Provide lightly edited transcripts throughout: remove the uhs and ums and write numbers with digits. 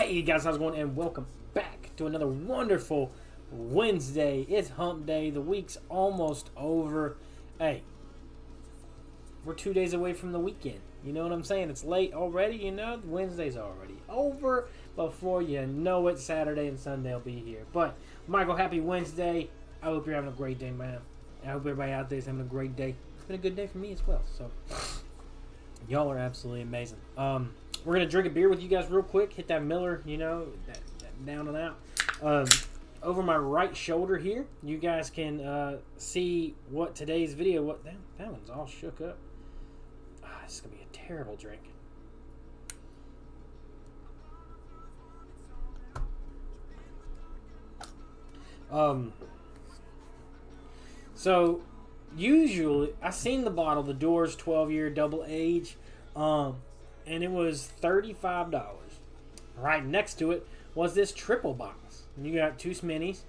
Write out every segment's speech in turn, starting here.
Hey guys, how's it going? And welcome back to another wonderful Wednesday. It's hump day. The week's almost over. Hey, we're 2 days away from the weekend. You know what I'm saying? It's late already, you know? Wednesday's already over. Before you know it, Saturday and Sunday will be here. But, Michael, happy Wednesday. I hope you're having a great day, man. I hope everybody out there is having a great day. It's been a good day for me as well. So, y'all are absolutely amazing. We're going to drink a beer with you guys real quick. Hit that Miller, you know, that down and out. Over my right shoulder here, you guys can see what today's video... That one's all shook up. This is going to be a terrible drink. So, usually, I seen the bottle, the Doors 12-year double age, and it was $35. Right next to it was this triple box. And you got two Sminnies,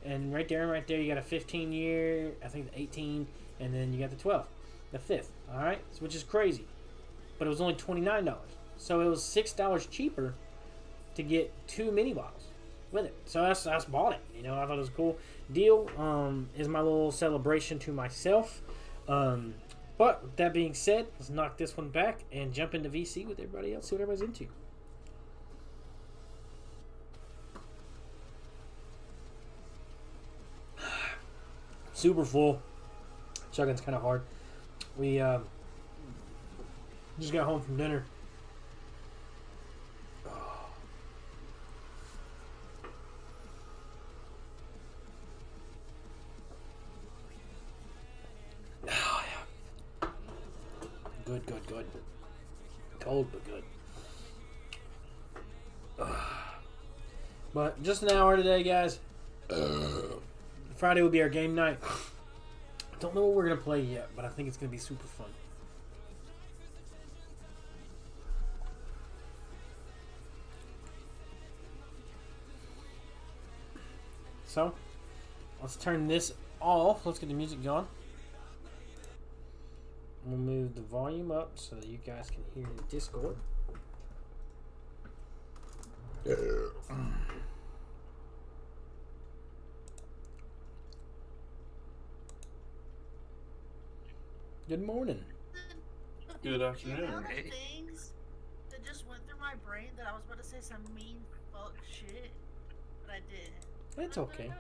and right there you got a 15-year, I think the 18, and then you got the 12, the 5th, all right? So, which is crazy. But it was only $29. So it was $6 cheaper to get two mini bottles with it. So I bought it. You know, I thought it was a cool deal. Is my little celebration to myself. But with that being said, let's knock this one back and jump into VC with everybody else. See what everybody's into. Super full. Chugging's kind of hard. We just got home from dinner. Good. Cold, but good. But just an hour today, guys. Friday will be our game night. Don't know what we're going to play yet, but I think it's going to be super fun. So, let's turn this off. Let's get the music going. We'll move the volume up so that you guys can hear the Discord. Good morning. Good afternoon. The amount of things that just went through my brain that I was about to say some mean fuck shit, but I didn't. It's okay.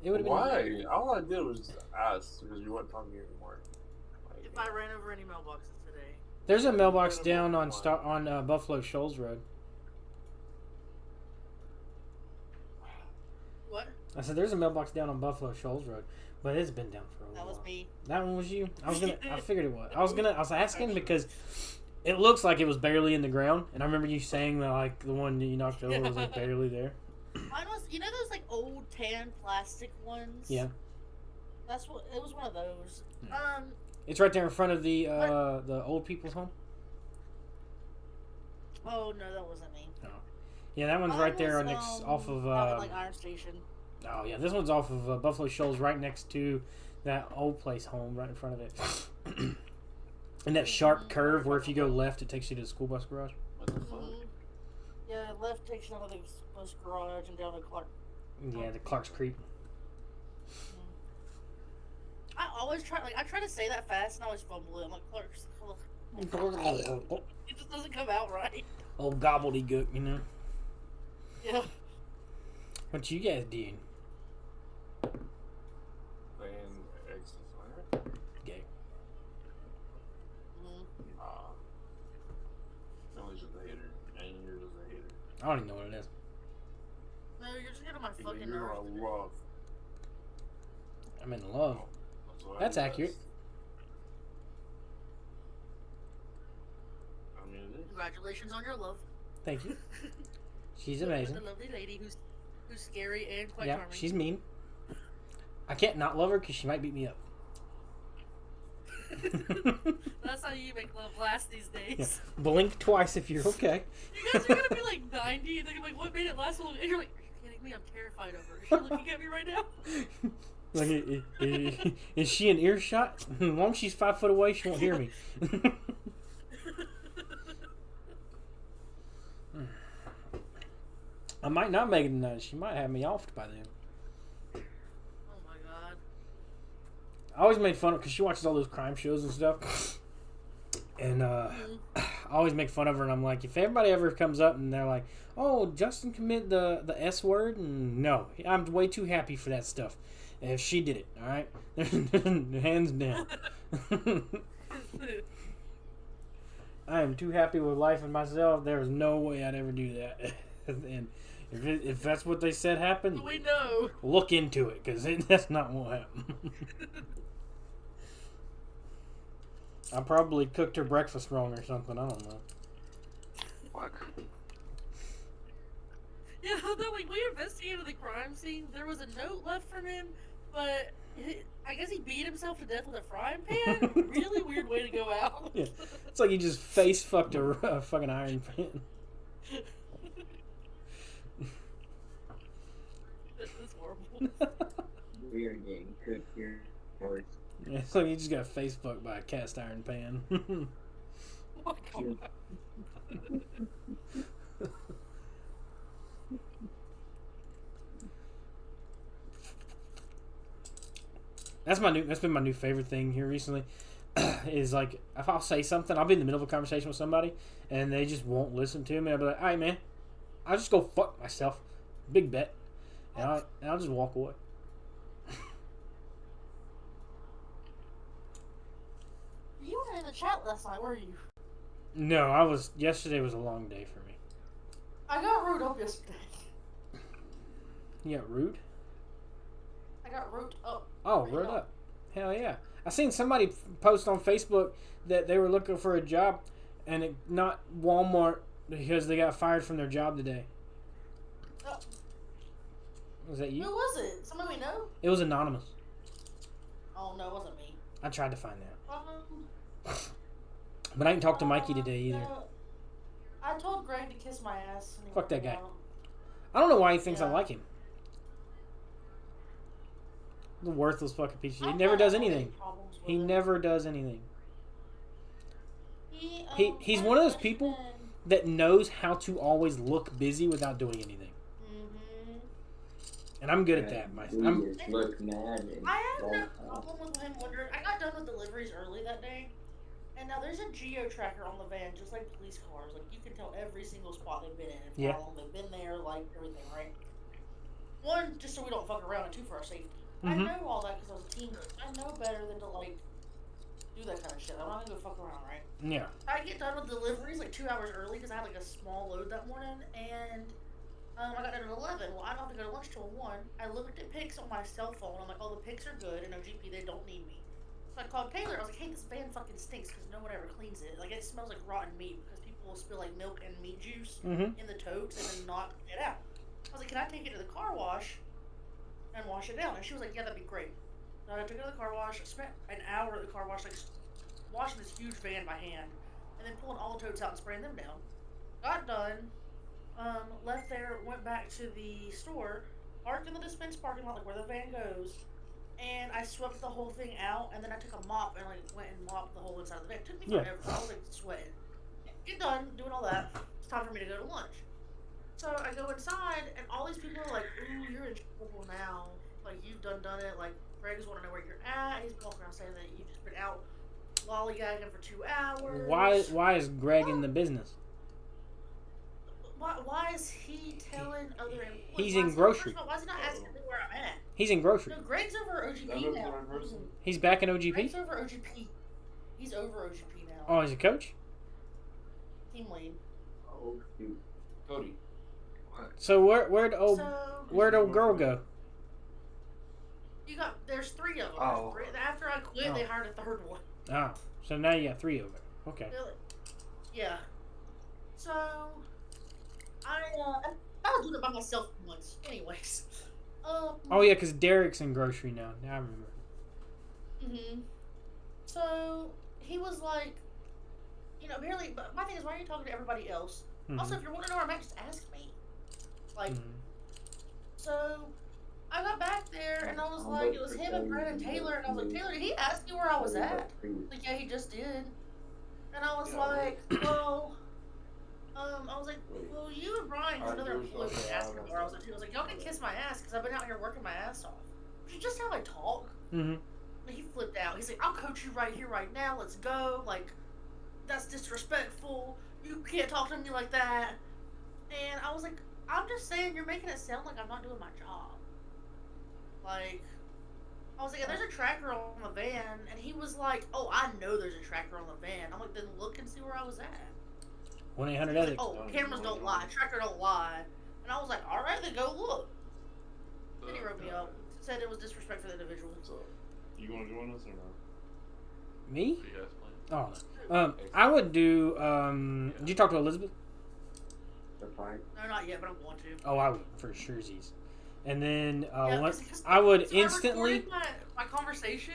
It would have Why? been. All I did was ask because you weren't talking anymore. If I ran over any mailboxes today. There's a mailbox down on Buffalo Shoals Road. What? I said there's a mailbox down on Buffalo Shoals Road, but it's been down for a while. That was me. That one was you. I figured it was. I was asking because it looks like it was barely in the ground, and I remember you saying that like the one that you knocked over was like barely there. Mine was, you know those like old tan plastic ones? Yeah. It was one of those. Yeah. It's right there in front of the old people's home. Oh no, that wasn't me. Oh. Yeah, that one's right there off of like Iron Station. Oh yeah, this one's off of Buffalo Shoals, right next to that old place home, right in front of it. And that sharp curve where if you go left, it takes you to the school bus garage. What the fuck? Yeah, left takes you down to the bus garage and down to Clark. Yeah, the Clark's Creek. I always try to say that fast and I always fumble it. I'm like, Clark's. It just doesn't come out right. Old gobbledygook, you know. Yeah. What you guys doing? Playing X Designer? Gay. Emily's just a hater. And you're just a hater. I don't even know what it is. No, you're just getting my fucking You're nerves. in love. I'm in love. That's accurate. I mean, it is. Congratulations on your love. Thank you. She's amazing. The lovely lady who's scary and quite Yeah, charming. she's mean. I can't not love her because she might beat me up. That's how you make love last these days. Yeah. Blink twice if you're okay. You guys are gonna be like 90 and they're gonna be like, what made it last so long? And you're like, are you kidding me? I'm terrified of her. Is she looking at me right now? Like, is she in earshot? As long as she's 5 foot away, she won't hear me. I might not make it tonight. She might have me offed by then. Oh my god. I always made fun of because she watches all those crime shows and stuff. And I always make fun of her, and I'm like, if everybody ever comes up and they're like, "Oh, Justin commit the S word," and no, I'm way too happy for that stuff. And if she did it, all right, hands down. I am too happy with life and myself. There is no way I'd ever do that. And if that's what they said happened, We know. look into it because that's not what happened. I probably cooked her breakfast wrong or something. I don't know. Fuck. Yeah, although we investigated the crime scene, there was a note left from him, but I guess he beat himself to death with a frying pan. Really weird way to go out. Yeah. It's like he just face fucked a fucking iron pan. That's horrible. Weird getting cooked here. Or Yeah, it's like he just got face fucked by a cast iron pan. Oh my god. That's been my new favorite thing here recently. Is like if I'll say something, I'll be in the middle of a conversation with somebody, and they just won't listen to me. I'll be like, "All right, man, I'll just go fuck myself." Big bet, and I'll just walk away. You were in the chat last night, were you? No, I was. Yesterday was a long day for me. I got rooted up yesterday. You got rude? I got rooted up. Oh, Right rude up. up. Hell yeah. I seen somebody post on Facebook that they were looking for a job, and it not Walmart because they got fired from their job today. Oh, Was that who you? was it? Somebody we know? It was anonymous. Oh no, it wasn't me. I tried to find out, Um, but I didn't talk to Mikey today either. no. I told Greg to kiss my ass. And he Fuck that went guy. out. I don't know why he thinks I Yeah. like him. The worthless fucking piece of shit. He I've never not does had any anything. problems with He him. never does anything. He's First one of those people freshman- that knows how to always look busy without doing anything. Mhm. And I'm good at that. we just look mad. And I have no walk out. problem with him wondering. I got done with deliveries early that day, and now there's a geo tracker on the van, just like police cars. Like you can tell every single spot they've been in, and Yeah. how long they've been there, like everything, right? One, just so we don't fuck around, and two, for our safety. I Mhm. know all that because I was a team. I know better than to like do that kind of shit. I'm not gonna go fuck around, right? Yeah. I get done with deliveries like 2 hours early because I had like a small load that morning, and I got done at 11. Well, I don't have to go to lunch till 1. I looked at pics on my cell phone. I'm like, oh, the pics are good, and OGP, they don't need me. So I called Taylor. I was like, hey, this van fucking stinks because no one ever cleans it. Like, it smells like rotten meat because people will spill like milk and meat juice Mhm. in the totes and then not get out. I was like, can I take it to the car wash and wash it down? And she was like, yeah, that'd be great. So I took it to the car wash. I spent an hour at the car wash, like washing this huge van by hand, and then pulling all the totes out and spraying them down. Got done. Left there, went back to the store, parked in the dispense parking lot, like where the van goes, and I swept the whole thing out, and then I took a mop and like went and mopped the whole inside of the van. It took me Yeah. forever. I was like sweating. Get done doing all that. It's time for me to go to lunch. So I go inside, and all these people are like, "Ooh, you're in trouble now. Like you've done it. Like Greg's want to know where you're at. He's walking around saying that you've just been out lollygagging for 2 hours. Why is Greg in the business? Why is he telling other employees? He's Why in is he- grocery. First of all, why is he not asking me where I'm at? He's in grocery. No, Greg's over That OGP was the now. right person. He's back in OGP. Greg's over OGP. He's over OGP now. Oh, he's a coach. Team lead. Oh, shoot. Cody. What? So where'd old So girl go? there's 3 of them. Oh. After I quit, they hired a 3rd one. Ah, so now you got 3 over. Okay. Yeah. So I was doing it by myself once, anyways. Oh yeah, because Derek's in grocery now. Now I remember. Mhm. So he was like, apparently. But my thing is, why are you talking to everybody else? Mhm. Also, if you want to know where I'm at, just ask me. Like, Mhm. so I got back there and I was like, it was him and Brent and Taylor, and I was like, Taylor, did he ask you where I was at? Like, yeah, he just did. And I was Yeah. like, well, I was like, well, you and Brian, who's another employee, was asking me where I was at too. I was like, y'all can kiss my ass because I've been out here working my ass off. Which is just how I talk. Mm-hmm. And he flipped out. He's like, I'll coach you right here, right now. Let's go. Like, that's disrespectful. You can't talk to me like that. And I was like, I'm just saying, you're making it sound like I'm not doing my job. Like, I was like, there's a tracker on the van. And he was like, oh, I know there's a tracker on the van. I'm like, then look and see where I was at. 1-800-ETHICS. Oh, cameras don't lie. Tracker don't lie. And I was like, all right, then go look. Then he wrote me up. Said it was disrespect for the individual. So, you want to join us or no? Me? Do you guys play? Oh. I would do, did you talk to Elizabeth? The fight. No, not yet, but I want to. Oh, I would, for sure, Z's. And then, Yeah, once, 'cause I would so instantly... I recorded my conversation.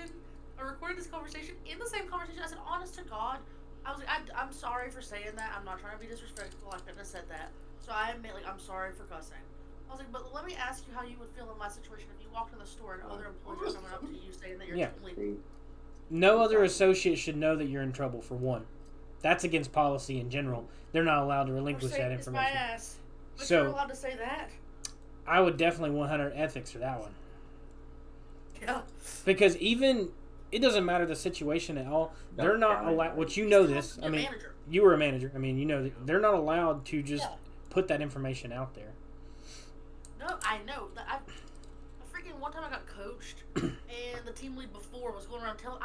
I recorded this conversation. In the same conversation, I said, honest to God, I was like, I'm sorry for saying that. I'm not trying to be disrespectful. I couldn't have said that. So I admit, like, I'm sorry for cussing. I was like, but let me ask you how you would feel in my situation if you walked in the store and other employees are coming up to you saying that you're Yeah. totally... No other associate should know that you're in trouble, for one. That's against policy in general. They're not allowed to relinquish that It's my information. ass. But So- you're allowed to say that. I would definitely 100 ethics for that one. Yeah. Because even... It doesn't matter the situation at all. They're not allowed... Which you know this. I mean, Manager. you were a manager. I mean, you know that they're not allowed to just Yeah. put that information out there. No, I know. I freaking one time I got coached, and the team lead before was going around telling.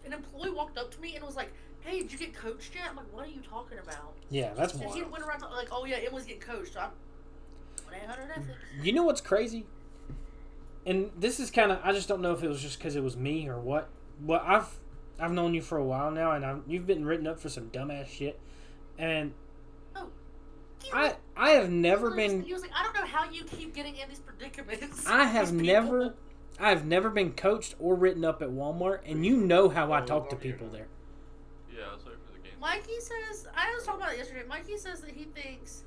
An employee walked up to me and was like, "Hey, did you get coached yet?" I'm like, "What are you talking about?" Yeah, that's And he wild. went around like, "Oh yeah, Emily's getting coached." So I'm 1-800 ethics. You know what's crazy? And this is kind of... I just don't know if it was just because it was me or what. But I've known you for a while now, and you've been written up for some dumbass shit. And Oh. I have never been... He was like, "I don't know how you keep getting in these predicaments." I have These people." never been coached or written up at Walmart, and you know how I talk to people there. Yeah, I was waiting for the game. Mikey says, I was talking about it yesterday. Mikey says that he thinks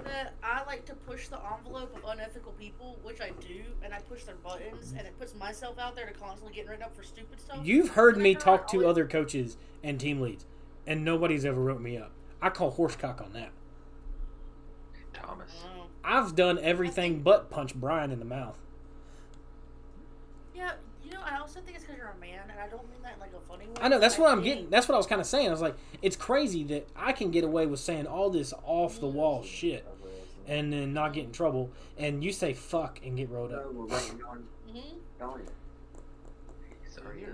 that I like to push the envelope of unethical people, which I do, and I push their buttons, and it puts myself out there to constantly get written up for stupid stuff. You've heard And me then I talk to always- other coaches and team leads, and nobody's ever wrote me up. I call horsecock on that. Thomas. Oh. I've done everything but punch Brian in the mouth. Yeah, you know, I also think it's because you're a man, and I don't mean that in like a funny way. I know, that's what I'm think- getting. That's what I was kind of saying. I was like, it's crazy that I can get away with saying all this off-the-wall shit and then not get in trouble, and you say fuck and get rolled up. So we're waiting on Mhm. Donnie. Sorry.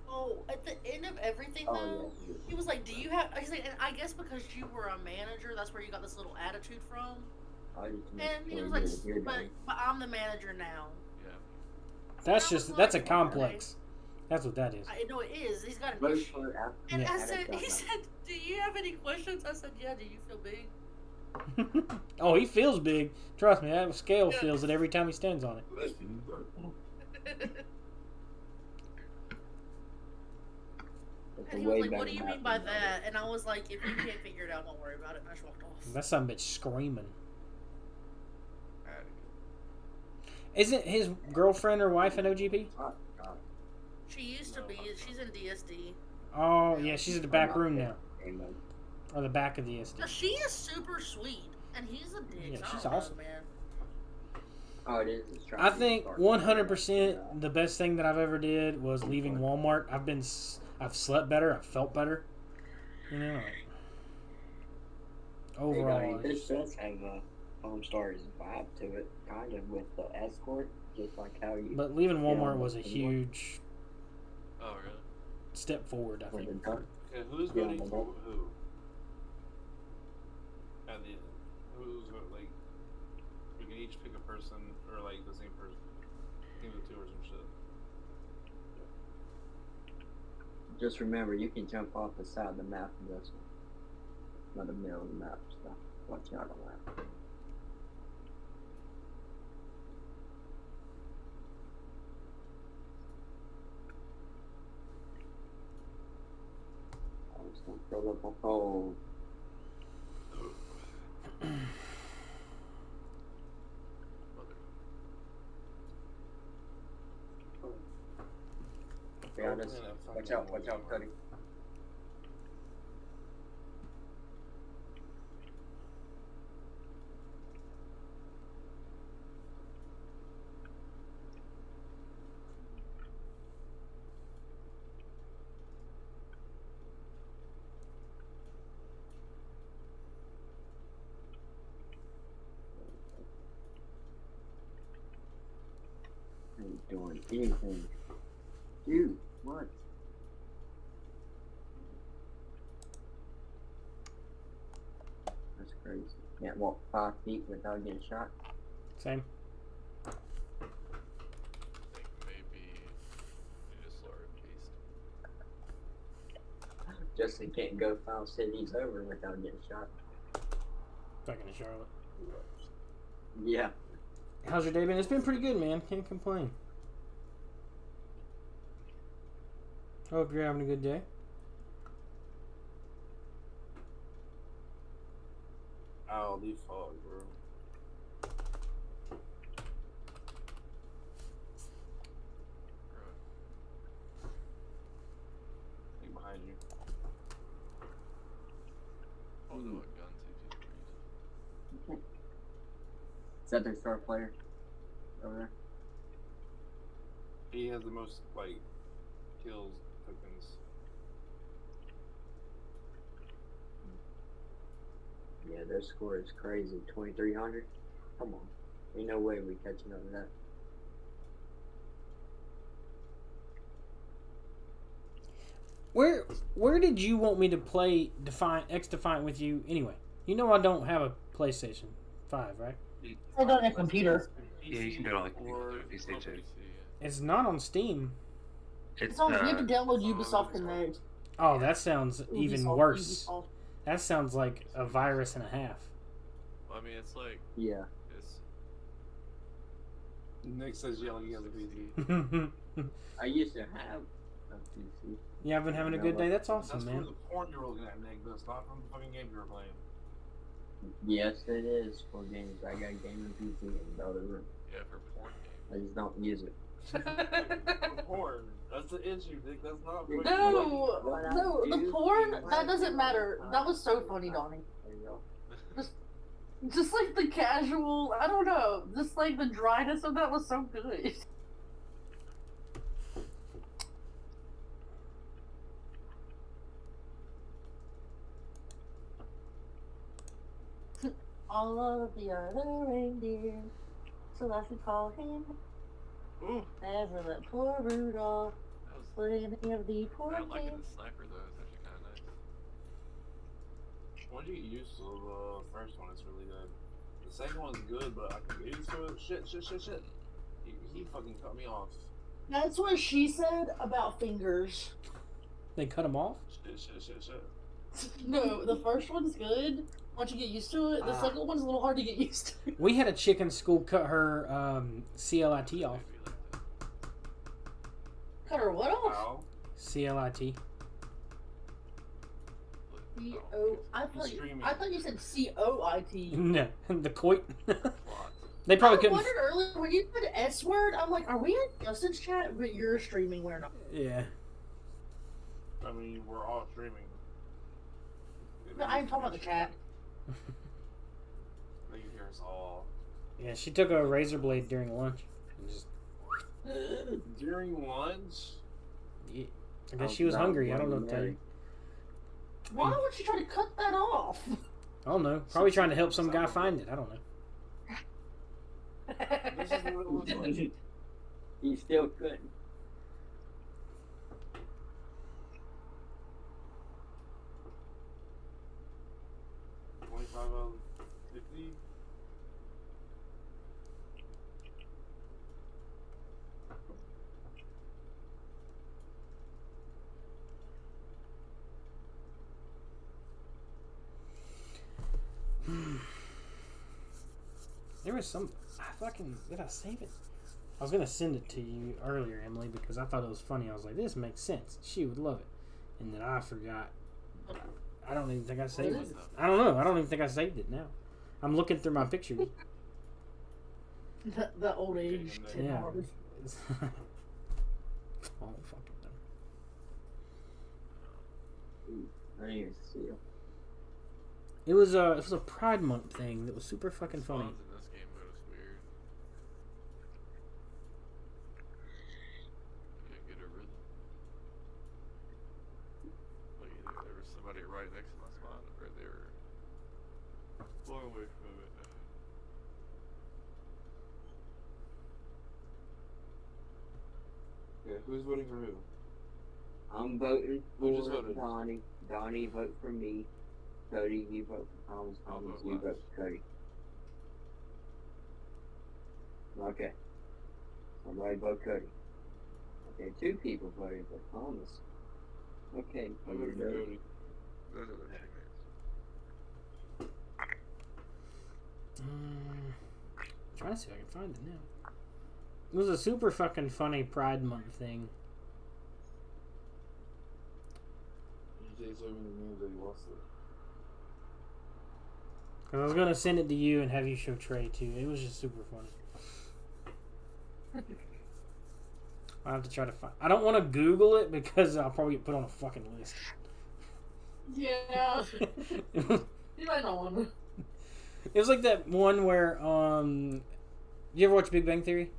Oh, at the end of everything, Oh, though, yeah. he was like, "Do you have?" He's like, and I guess because you were a manager, that's where you got this little attitude from. I just make And he sure was like, you're here, "But Donnie. I'm the manager now." Yeah. That's a complex. That's what that is. I know it is. He's got an Vote issue. for after And Yeah. I said, he said, "Do you have any questions?" I said, "Yeah." Do you feel big? Oh, he feels big. Trust me, that scale Yeah. feels it every time he stands on it. It's And a he way was like, better "What do you map mean by than that?" And I was like, "If you can't figure it out, don't worry about it." And I just walked off. That son of a bitch screaming. Alright. Isn't his girlfriend or wife an OGP? Oh, God. She used to be. She's in DSD. Oh, yeah, she's at the back room now. Amen. Or the back of the SD. No, she is super sweet, and he's a dick. Yeah, so I she's don't know, awesome. man. Oh, it is. It's trying I to think start. 100% the best thing that I've ever did was leaving Walmart. I've slept better. I've felt better. You know, like, Hey, overall. Donnie, it's- this does have a Homestar's vibe to it, kind of, with the escort, just like how you. But leaving Walmart Yeah, was a it's huge Oh, really? step forward, I when think. they're done. Okay, who's Yeah, voting but for who? At the end. Who's voting, like, we can each pick a person, or like the same person. Team of two or some shit. Just remember, you can jump off the side of the map in this one. Not the middle of the map stuff. Watch out on that. I'm just gonna fill up a hole. Be honest. Watch out, Cuddy. doing anything. Dude, what? That's crazy. Can't walk 5 feet without getting shot. Same. I think maybe you just slower paced. Justin can't go 5 cities over without getting shot. Back in Charlotte. Yeah. How's your day been? It's been pretty good, man. Can't complain. Hope you're having a good day. Oh, the fog, bro. Think behind you. Oh no, what guns he just Is that their star player? Over there? He has the most, like, kills tokens. Yeah, their score is crazy. 2,300? Come on. Ain't no way we catching up to that. Where did you want me to play Defiant with you anyway? You know I don't have a PlayStation 5, right? I don't have a computer. Yeah, you can do it on the or computer, PC too. It's not on Steam. It's on. You have to download Ubisoft Connect. Oh, that sounds even Ubisoft, worse. Ubisoft. That sounds like a virus and a half. I mean, it's like Yeah. it's Nick says yelling at the PC. I used to have a PC. Yeah, I've been having a good day. That's awesome, That's man. from the porn you're looking at, Nick. That's not from the fucking game you were playing. Yes, it is for games. I got gaming PC in the other room. yeah for porn I just don't use it. Porn. That's the issue, Nick. That's not. No, What I no, the do porn, is- that doesn't matter. That was so funny, Donnie. There you go. Just like the casual, I don't know, just like the dryness of that was so good. All of the other reindeer, so I should call him. Ooh, Never let poor Rudolph that was. play any of the poor I don't like it games. as sniper though. It's actually kind of nice. Once you get used to the first one, it's really good. The second one's good, but I can get used to it. Shit. He fucking cut me off. That's what she said about fingers. They cut them off? Shit. No, the first one's good. Once you get used to it, the second one's a little hard to get used to. We had a chick in school cut her CLIT off. Maybe like that. Cut her what off? Wow. CLIT. C-O... I thought you said C-O-I-T. No, the coit. Plot. They probably I couldn't. wondered earlier, when you said S word, I'm like, are we in Justin's chat? But you're streaming, we're not. Yeah. I mean, we're all streaming. No, I'm talking about the chat. They can hear us all. Yeah, she took a razor blade during lunch. And just, During lunch? yeah. I guess she was hungry. I don't know what to tell you. Why would she try to cut that off? I don't know. Probably trying to help some guy find it. I don't know. This is what it looks like. He still couldn't. $25 out of 50. There was some. Did I save it? I was gonna send it to you earlier, Emily, because I thought it was funny. I was like, this makes sense. She would love it. And then I forgot. I don't even think I saved What it. is it? I don't know. I don't even think I saved it now. I'm looking through my pictures. The old age. Yeah. Hard. Oh, fucking no. I didn't even see him. It was a Pride Month thing that was super fucking funny. Spawns in this game mode is weird. Can't get a rhythm. Like either there was somebody right next to my spawn, or they were far away from it. Who's voting for who? I'm voting Who just for voted? Donnie. Donnie, vote for me. Cody, you vote for Thomas. I'll Thomas, vote you last. vote for Cody. Okay. Somebody vote Cody. Okay, 2 people voted for Thomas. Okay, I voted for Cody. Those are the teammates. Trying to see if I can find it now. It was a super fucking funny Pride Month thing. DJ told me the news that he lost it. Cause I was gonna send it to you and have you show Trey too. It was just super funny. I have to try to find. I don't want to Google it because I'll probably get put on a fucking list. Yeah. You might not want to. It was like that one where you ever watch Big Bang Theory?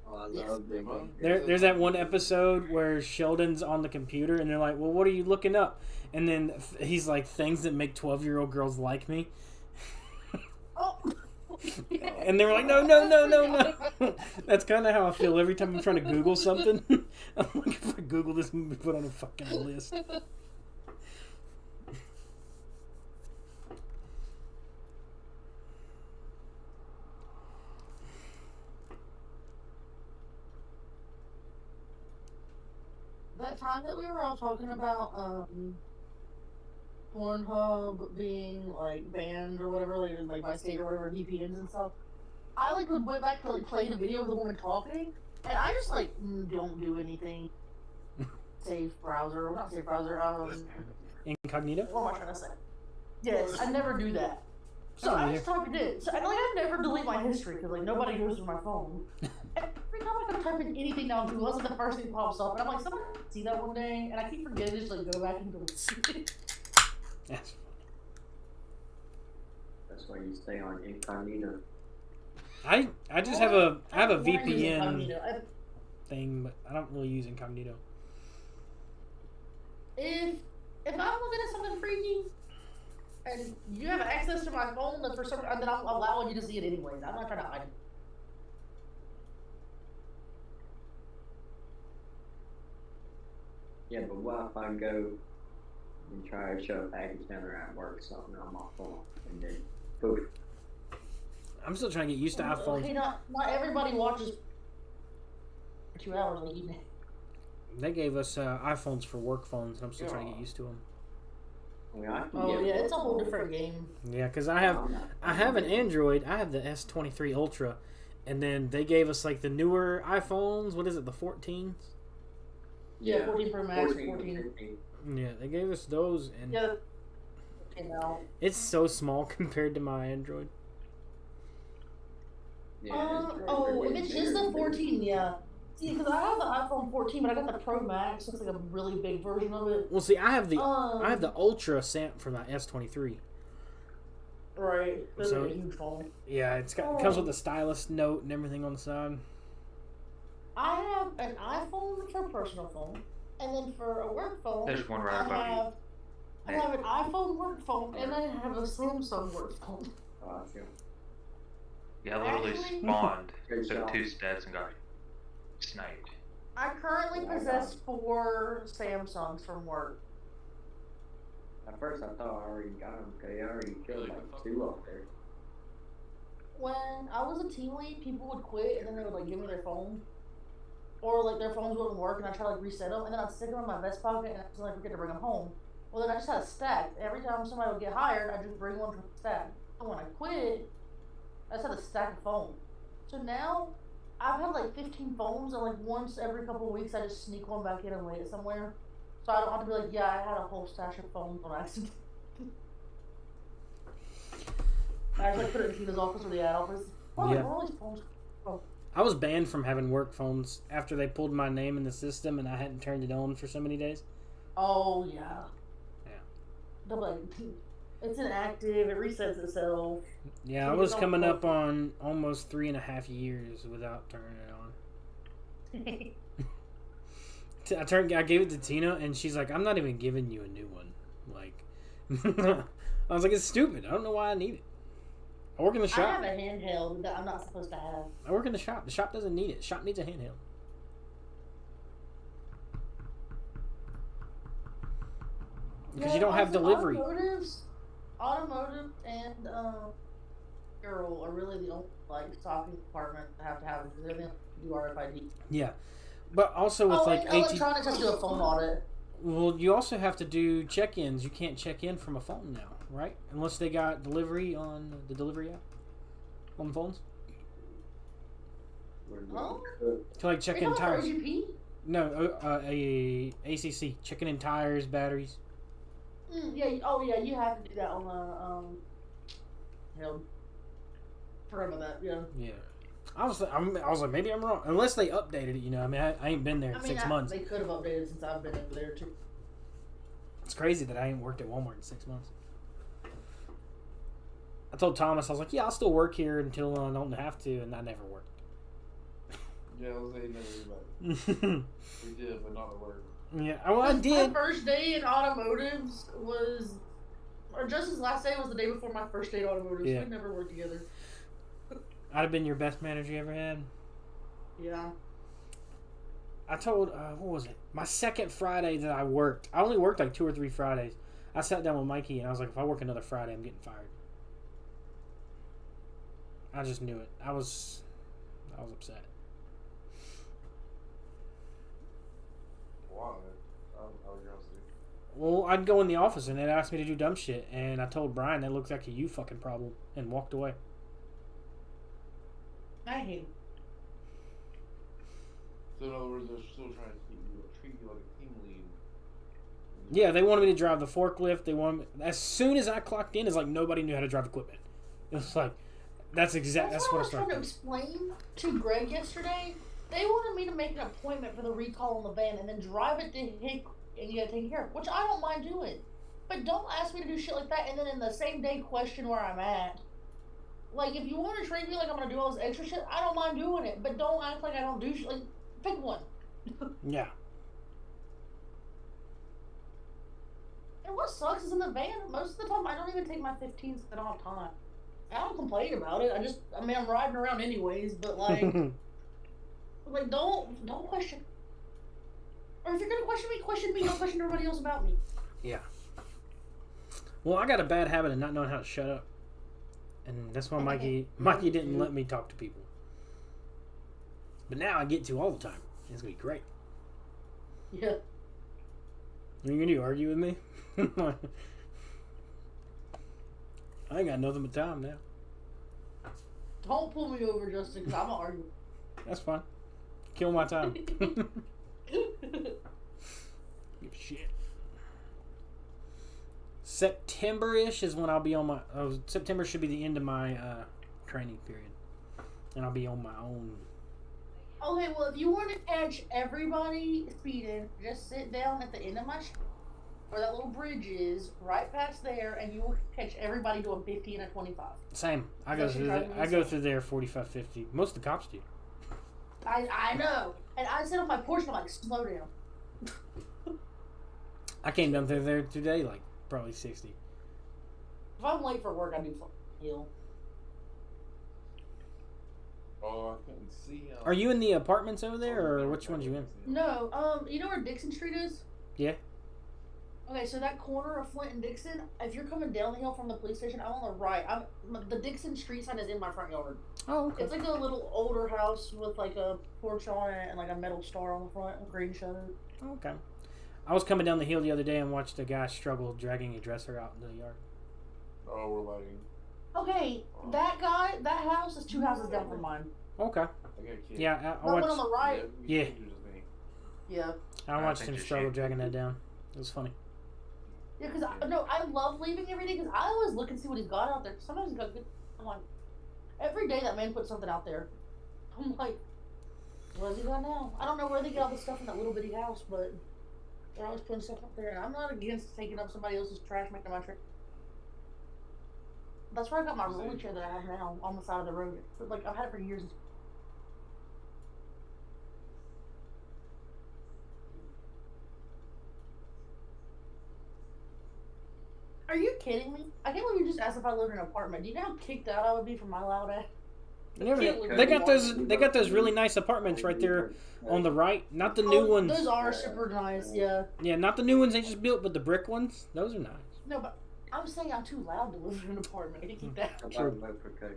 Oh, I love Big Bang. There's that one episode where Sheldon's on the computer and they're like, "Well, what are you looking up?" And then he's like, "Things that make 12-year-old girls like me." Oh. And they were like, "No." That's kind of how I feel every time I'm trying to Google something. I'm like, if I Google this, I'm gonna be put on a fucking list. That time that we were all talking about Pornhub being like banned or whatever, like by state or whatever, VPNs and stuff. I like went back to like play the video of the woman talking, and I just like don't do anything. Safe browser, or not safe browser. Incognito? What am I trying to say? Yes, I never do that. So I just typed it in. So I never delete my history because like nobody goes through my phone. Every time I go type in anything down Google, that's like the first thing that pops up, and I'm like, somebody see that one day, and I keep forgetting to just like go back and delete it. Yes. That's why you stay on incognito. I just have a I use VPN Incognito. thing, but I don't really use Incognito. If I'm looking at something freaky and you have access to my phone, then then I'm allowing you to see it anyways. I'm not trying to hide it. Yeah, but what if I go and try to show a package down there at work, something on my phone, and then poof. I'm still trying to get used to iPhones. Okay, not everybody watches for 2 hours in the evening. They gave us iPhones for work phones, and I'm still trying to get used to them. I mean, I can Oh get yeah, it's a whole different game. Yeah, because I have an Android. I have the S23 Ultra, and then they gave us like the newer iPhones. What is it, the 14s? Yeah, 14 Pro Max, 14. 14. Yeah, they gave us those, and Yeah. You know. it's so small compared to my Android. Yeah, If it's just the 14, yeah. See, because I have the iPhone 14, but I got the Pro Max. Looks like a really big version of it. Well, see, I have the Ultra Sam for my S23. Right. That's So- a huge phone. Yeah, it comes with a stylus note and everything on the side. I have an iPhone for a personal phone, and then for a work phone, There's one right above you. I have an iPhone work phone, and I have a Samsung work phone. Oh, I feel. Yeah, I literally Actually- spawned, Good took job. 2 steps and got sniped. I currently possess 4 Samsungs from work. At first, I thought I already got them because I already killed Really? like 2 up there. When I was a team lead, people would quit, and then they would like give me their phone, or like their phones wouldn't work, and I try to like reset them, and then I'd stick them in my vest pocket, and I would forget to bring them home. Well, then I just had a stack. Every time somebody would get hired, I'd just bring one from the stack. And when I quit, I just had a stack of phones. So now, I've had like 15 phones, and like once every couple of weeks, I just sneak one back in and lay it somewhere. So I don't have to be like, yeah, I had a whole stash of phones on accident. I actually put it in Tina's office or the ad office. Oh, Yeah. where are all these phones? I was banned from having work phones after they pulled my name in the system and I hadn't turned it on for so many days. Oh, yeah. Yeah. They're like, it's inactive, it resets itself. Yeah, I was coming up on almost 3.5 years without turning it on. I gave it to Tina, and she's like, "I'm not even giving you a new one." Like, I was like, "It's stupid. I don't know why I need it. I work in the I shop. have a handheld that I'm not supposed to have. I work in the shop. The shop doesn't need it. The shop needs a handheld." because you don't have delivery. Automotive and Girl are really the only like stocking department that have to have it because they're the only do RFID. Yeah, but also with like and electronics has to do a phone audit. Well, you also have to do check-ins. You can't check in from a phone now, right? Unless they got delivery on the delivery app on the phones. Oh? To like check in tires. OGP? No, a ACC checking in tires, batteries. Yeah. Oh, yeah. You have to do that on the forgot about that. Yeah. Yeah. I was like, maybe I'm wrong. Unless they updated it, you know. I mean, I ain't been there in 6 months. They could have updated since I've been over there too. It's crazy that I ain't worked at Walmart in 6 months. I told Thomas, I was like, yeah, I'll still work here until I don't have to, and I never worked. Yeah, I was saying never. We did, but not at work. Yeah, well, I did. My first day in automotives was, or Justin's last day was the day before my first day in automotives. Yeah. We never worked together. I'd have been your best manager you ever had. Yeah. I told, what was it? My second Friday that I worked. I only worked like 2 or 3 Fridays. I sat down with Mikey and I was like, if I work another Friday, I'm getting fired. I just knew it. I was upset. Why? Out of curiosity. Well, I'd go in the office and they'd ask me to do dumb shit, and I told Brian that looks like a you fucking problem, and walked away. I hate him. So in other words, they're still trying to treat you like a team lead. Yeah, they wanted me to drive the forklift. They wanted me, as soon as I clocked in, it's like nobody knew how to drive equipment. It was like, that's what I was trying to started. explain to Greg yesterday. They wanted me to make an appointment for the recall on the van and then drive it to Hick and get it taken care of, which I don't mind doing. But don't ask me to do shit like that and then in the same day question where I'm at. Like, if you want to treat me like I'm going to do all this extra shit, I don't mind doing it. But don't act like I don't do shit. Like, pick one. Yeah. And what sucks is in the van, most of the time, I don't even take my 15s because I don't have time. I don't complain about it. I'm riding around anyways, but like, like don't question. Or if you're going to question me, don't question everybody else about me. Yeah. Well, I got a bad habit of not knowing how to shut up. And that's why Mikey didn't let me talk to people. But now I get to all the time. It's going to be great. Yeah. What are you going to do? Argue with me? I ain't got nothing but time now. Don't pull me over, Justin, because I'm going to argue. That's fine. Kill my time. Give a shit. September-ish is when I'll be on my... September should be the end of my training period. And I'll be on my own. Okay, well, if you want to catch everybody speeding, just sit down at the end of my street, where that little bridge is, right past there, and you will catch everybody doing 50 and a 25. Same. I go through there 45, 50. Most of the cops do. I know. And I sit on my porch and I'm like, slow down. I came down through there today, like, probably 60. If I'm late for work, I do heal. Oh, I couldn't see. Are you in the apartments over there, or which ones you in? No, you know where Dixon Street is? Yeah. Okay, so that corner of Flint and Dixon, if you're coming down the hill from the police station, I'm on the right. The Dixon Street sign is in my front yard. Oh, okay. It's like a little older house with like a porch on it and like a metal star on the front and green shutter. Okay. I was coming down the hill the other day and watched a guy struggle dragging a dresser out into the yard. Oh, we're lagging. Okay, that house is 2 houses down from mine. Okay. Yeah, I That watched. one on the right. Yeah. Yeah. I watched him struggle dragging that down. It was funny. Yeah, because I love leaving every day because I always look and see what he's got out there. Sometimes he's got good. I'm like, every day that man puts something out there. I'm like, what's he got now? I don't know where they get all the stuff in that little bitty house, but they're always putting stuff up there. And I'm not against taking up somebody else's trash, making my trip. That's where I got my rolling chair that I have now on the side of the road. But like I've had it for years. Are you kidding me? I can't believe you just asked if I live in an apartment. Do you know how kicked out I would be from my loud ass? You never- Can't live they in got those. Walmart. They got those really nice apartments right there on the right. Not the new ones. Those are super nice, yeah. Yeah, not the new ones they just built, but the brick ones. Those are nice. No, but I'm saying I'm too loud to live in an apartment. I can keep that. How True. about vote for Cody?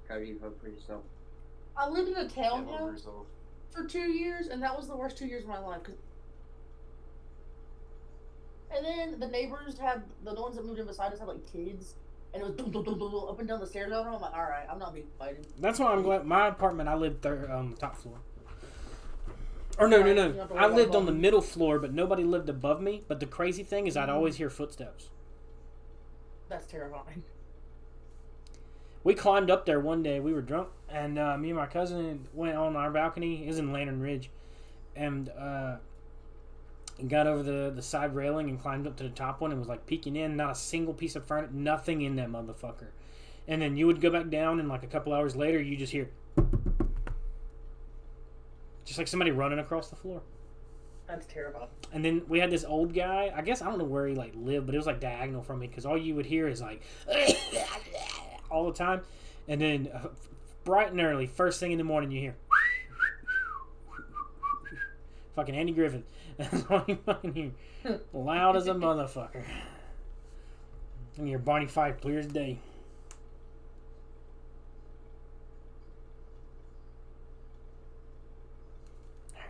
Cody, vote for yourself. I lived in a Yeah, vote for townhouse yourself. for 2 years, and that was the worst 2 years of my life. And then the neighbors had the ones that moved in beside us had like kids, and it was dum, dum, dum, dum, dum, up and down the stairs. I'm like, all right, I'm not being fighting. That's why I'm glad my apartment. I lived there on the top floor. Or no. You don't have to worry I about lived on the above. middle floor, but nobody lived above me. But the crazy thing is, I'd always hear footsteps. That's terrifying. We climbed up there one day. We were drunk, and me and my cousin went on our balcony. It was in Lantern Ridge, and got over the side railing and climbed up to the top one and was like peeking in. Not a single piece of furniture, nothing in that motherfucker. And then you would go back down, and like a couple hours later, you just hear just like somebody running across the floor. That's terrifying. And then we had this old guy. I guess I don't know where he like lived, but it was like diagonal from me because all you would hear is like all the time. And then bright and early, first thing in the morning, you hear fucking Andy Griffith. That's all you fucking hear. Loud as a motherfucker. And your Barney Fife clear as day.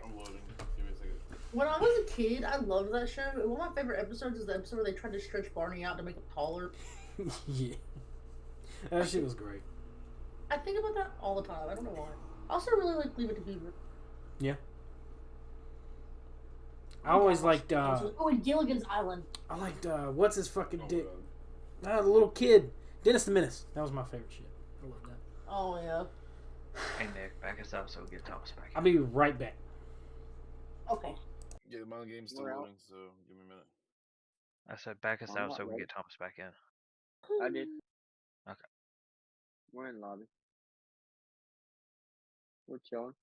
I'm loading. Give me a second. When I was a kid, I loved that show. One of my favorite episodes is the episode where they tried to stretch Barney out to make him taller. Yeah. That shit was great. I think about that all the time. I don't know why. I also really like Leave It to Beaver. Yeah. I always liked, oh, and Gilligan's Island. what's his fucking Oh, dick? God. The little kid. Dennis the Menace. That was my favorite shit. I love that. Oh, yeah. Hey Nick, back us up so we get Thomas back. I'll be right back. Okay. Yeah, my game's still We're out. loading, so give me a minute. I said back us I'm out not so we ready. get Thomas back in. I did. Okay. We're in lobby. We're chilling.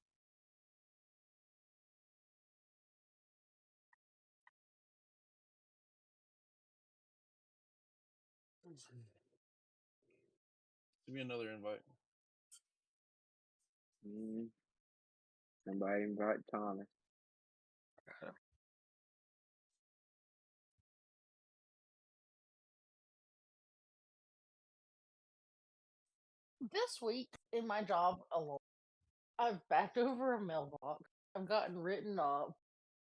Give me another invite. Somebody invite Thomas. This week in my job alone, I've backed over a mailbox. I've gotten written up.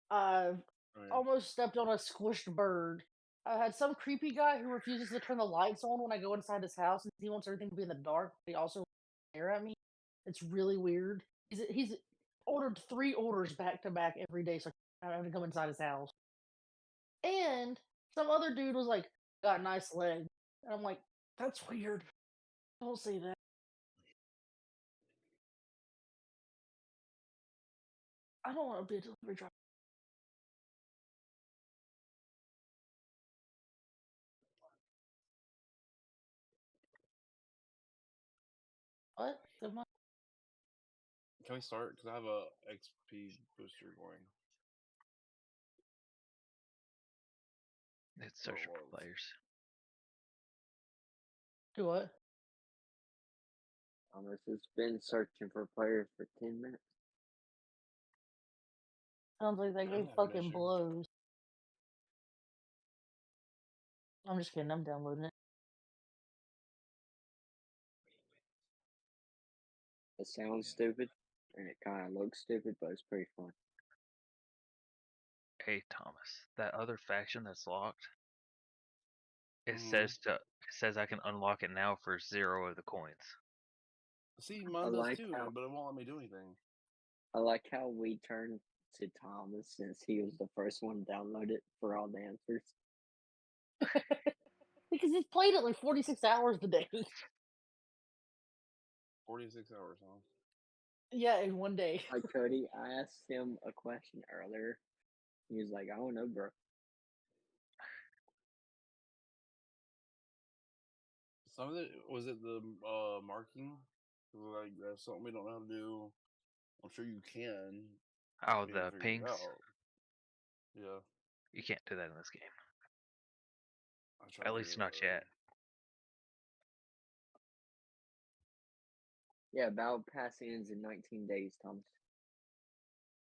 I've Oh, yeah. almost stepped on a squished bird. I had some creepy guy who refuses to turn the lights on when I go inside his house, and he wants everything to be in the dark. But he also stare at me. It's really weird. He's ordered 3 orders back to back every day, so I have to come inside his house. And some other dude was like, "Got nice legs," and I'm like, "That's weird. Don't say that." I don't want to be a delivery driver. What? Am I- Can we start? Because I have a XP booster going. It's search for was. players. Do what? Thomas has been searching for players for 10 minutes. Sounds like they I'm gave not fucking finishing. blows. I'm just kidding. I'm downloading it. It sounds stupid, and it kind of looks stupid, but it's pretty fun. Hey Thomas, that other faction that's locked. It Mhm. says I can unlock it now for 0 of the coins. See, I mine does like too, how- but it won't let me do anything. I like how we turned to Thomas since he was the first one to download it for all the answers. Because he's played it like 46 hours today. 46 hours, huh? Yeah, in one day. Like Cody, I asked him a question earlier. He was like, "I don't know, bro." Some of it was it the marking? Like that's something we don't know how to do. I'm sure you can. Oh, if you the figure it pings. out. Yeah, You can't do that in this game. I tried. At to least figure it not out yet. earlier. Yeah, battle pass ends in 19 days, Thomas.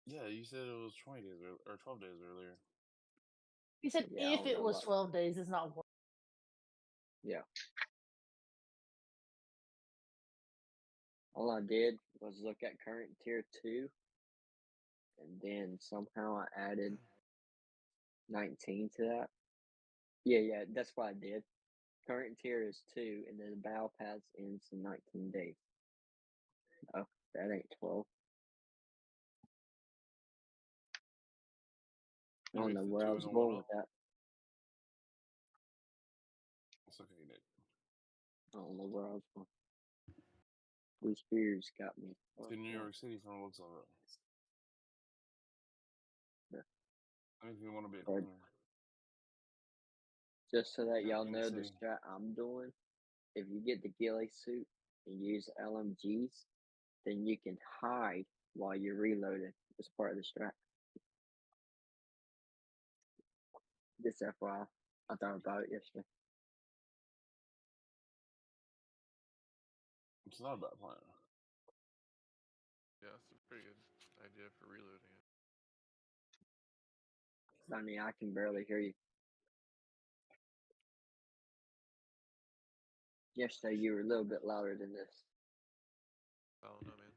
Yeah, you said it was 20 days or 12 days earlier. He said Yeah, I if don't it know was what. 12 days, it's not worth. Yeah. All I did was look at current tier 2, and then somehow I added 19 to that. Yeah, that's what I did. Current tier is 2, and then the battle pass ends in 19 days. Oh, that ain't 12. I You don't mixed know the where I 2 was and the 1 going up. with that. It's okay, Nick. I don't know where I was going. Blue Spears got me. To New York City from the looks of it. Yeah. I think you want to be a But cleaner. just so that Yeah, y'all in the know the city. strat I'm doing, if you get the ghillie suit and use LMGs, then you can hide while you're reloading as part of the strat. This FYI, I thought about it yesterday. It's not a bad plan. Yeah, it's a pretty good idea for reloading it. I mean, I can barely hear you. Yesterday, you were a little bit louder than this. I don't know, man.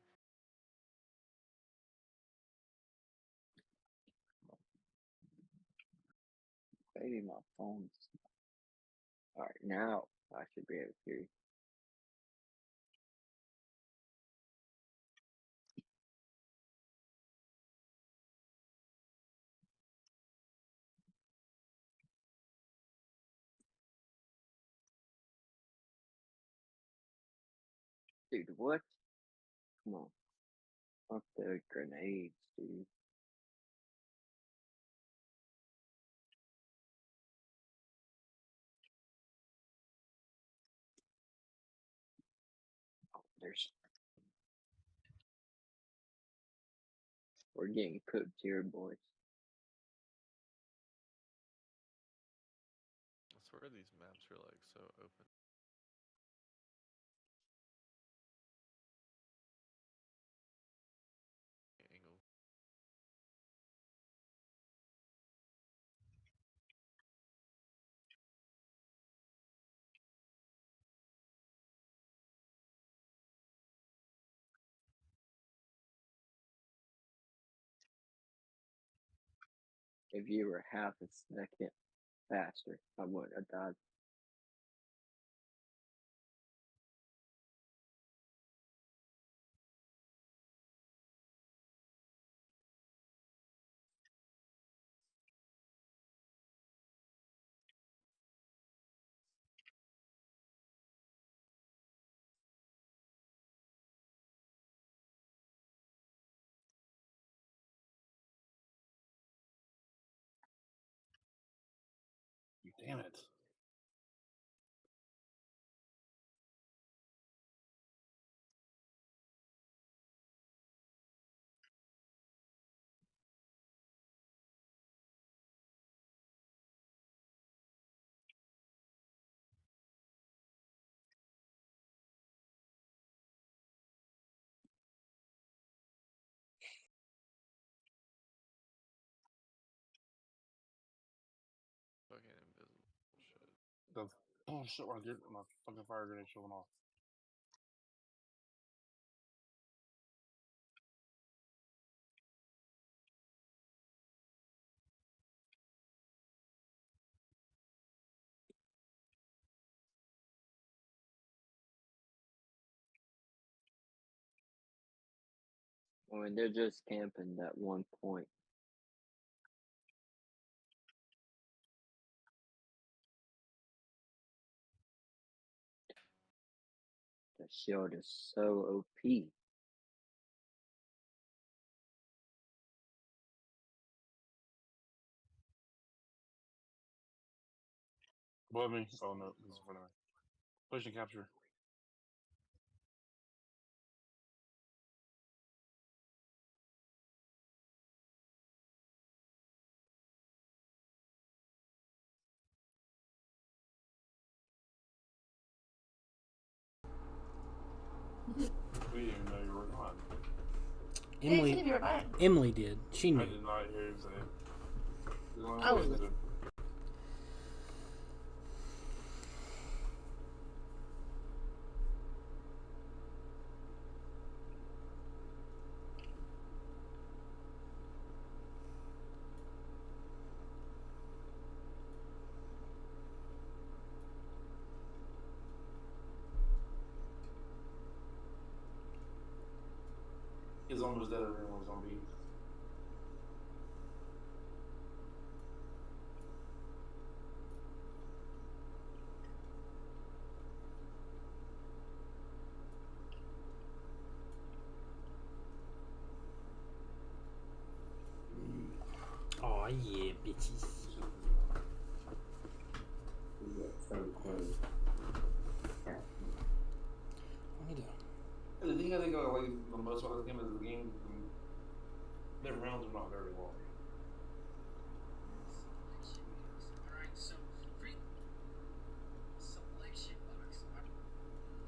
Maybe my phone's. Alright, now I should be able to hear you. Dude, what? Come on. Fuck the grenades, dude. Oh, we're getting cooked here, boys. I swear these maps are like so open. Angle. If you were half a second faster, I wouldn't have died. Damn it. Fucking invisible shit. Oh shit, my fucking fire grenade showing off. I mean, they're just camping that one point. The shield is so OP. Above me. Oh no, this is in front of me. Push and capture. We didn't even know you were gone. He said Emily you were back. Emily did. She I knew. did not hear him say it. I was- His almost dead everyone was on beat. Oh yeah, bitches. So close. Yeah. What do? The thing I think I like the most about this game is the game. The rounds are not very long. Alright, so selection box.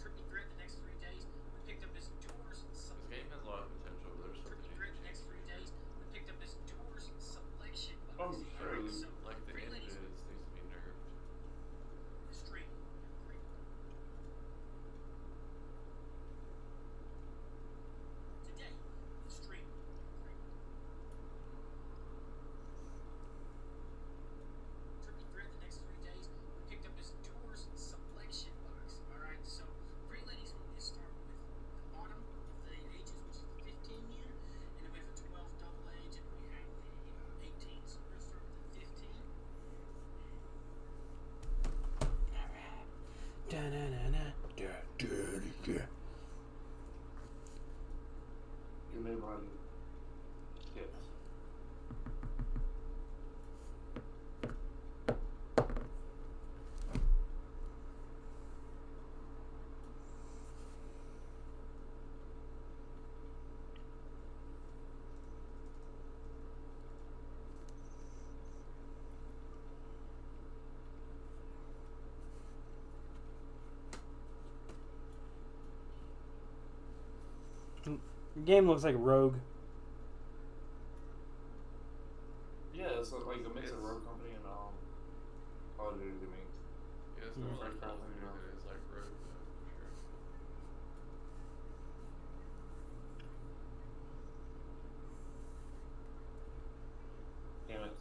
Triple threat the next 3 days. We picked up his doors. This game has a lot of potential, but there's stuff Triple that threat needs the next 3 days. We picked up his doors selection box. Oh, sure. Alright, so like the three ladies images needs to be nerfed. in the street. Great. Today, the street. Great. Triple threat the next 3 days. We picked up his doors selection box. Alright, so three ladies, we start with the bottom of the ages, which is the 15 year, and then we have the 12 double age, and we have the 18. So we're gonna start with the 15. Your name on yes. Your game looks like Rogue. Yeah, it's like a mix of Rogue Company and Call of Duty to me. Yeah, it's Mm. more like Call of Duty than it is like Rogue, though, for sure. Damn it.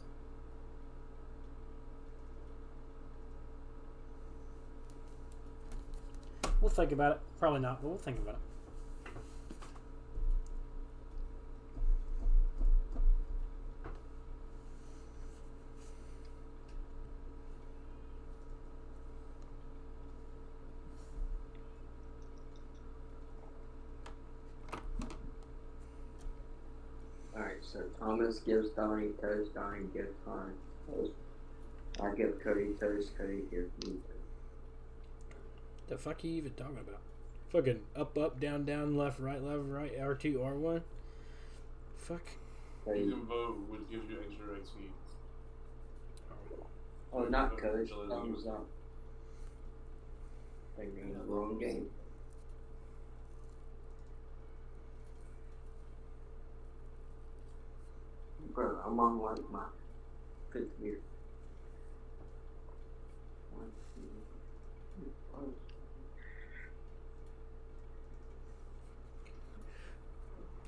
We'll think about it. Probably not, but we'll think about it. Alright, so Thomas gives Donnie toast, Donnie gives Donnie toast. I give Cody toast, Cody gives me toast. The fuck are you even talking about? Fucking up, down, left, right, R2, R1? Fuck. You Cody, can vote, which gives you extra XP. oh, not coach, thumbs up. Thinking of the wrong game. Bro, I'm on like my fifth year. 1,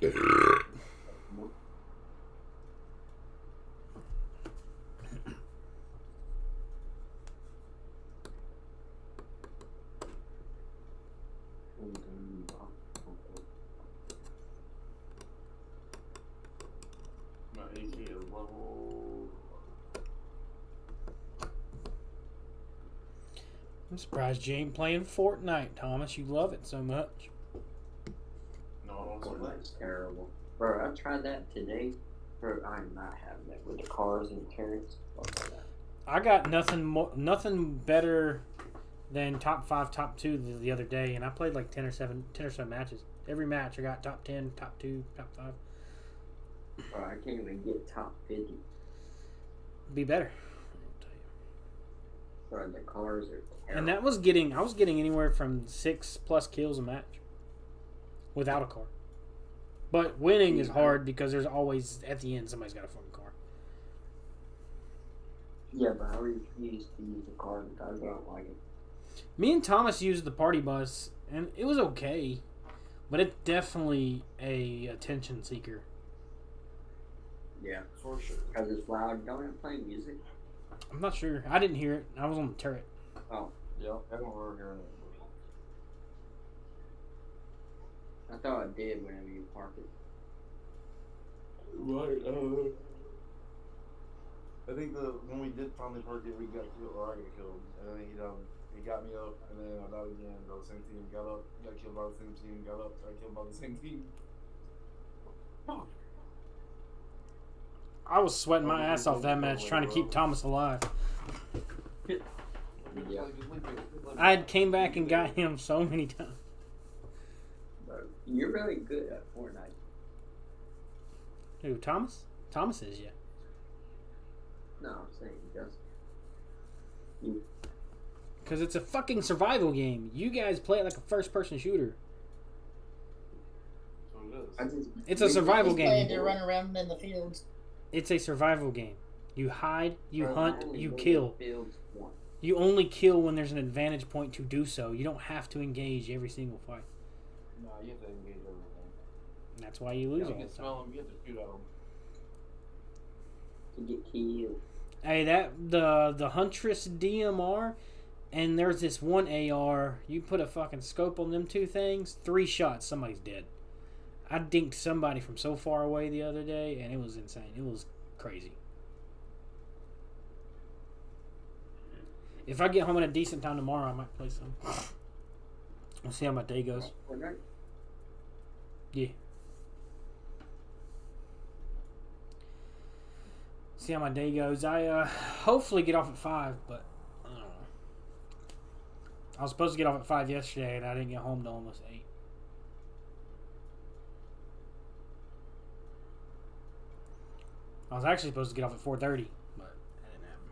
2, 3, 4. My AK is level. I'm surprised you ain't playing Fortnite, Thomas. You love it so much. No, I don't play that. That's terrible. Bro, I tried that today. Bro, I'm not having it with the cars and turrets. Fuck that. I got nothing better than top 5, top 2 the other day, and I played like 10 or so matches. Every match I got top 10, top 2, top 5. Bro, I can't even get top 50. Be better. Bro, the cars are terrible. And I was getting anywhere from 6+ kills a match. without a car. But winning is hard because there's always, at the end, somebody's got a fucking car. Yeah, but I refuse to use a car because I don't like it. Me and Thomas used the party bus, and it was okay. But it's definitely a attention seeker. Yeah, For sure. because it's loud. Don't even play music. I'm not sure. I didn't hear it. I was on the turret. Oh, Yeah, I don't remember hearing it. I thought it did whenever you park it. Right. I think when we did finally park it, we got killed, or I got killed, and then he got me up, and then I died again. The same team got up, got killed by the same team, got up, got killed by the same team. I was sweating my ass off that match trying to keep Thomas alive. Yeah. I had came back and got him so many times. But you're really good at Fortnite. Who, Thomas? Thomas is, yeah. No, I'm saying just you. Because it's a fucking survival game. You guys play it like a first-person shooter. So it is. I just, It's a survival He's playing game. to run around in the fields. It's a survival game. You hide, you Bro, I hunt, only you go to kill. the fields once. You only kill when there's an advantage point to do so. You don't have to engage every single fight. Nah, you have to engage everything. And that's why you lose You all can the time. smell them, you have to shoot at them. To get killed. Hey, the Huntress DMR, and there's this one AR. You put a fucking scope on them two things, 3 shots, somebody's dead. I dinked somebody from so far away the other day, and it was insane. It was crazy. If I get home at a decent time tomorrow, I might play some. We'll see how my day goes. Fortnite? Yeah. See how my day goes. I hopefully get off at 5, but I don't know. I was supposed to get off at 5 yesterday, and I didn't get home till almost 8. I was actually supposed to get off at 4:30, but that didn't happen.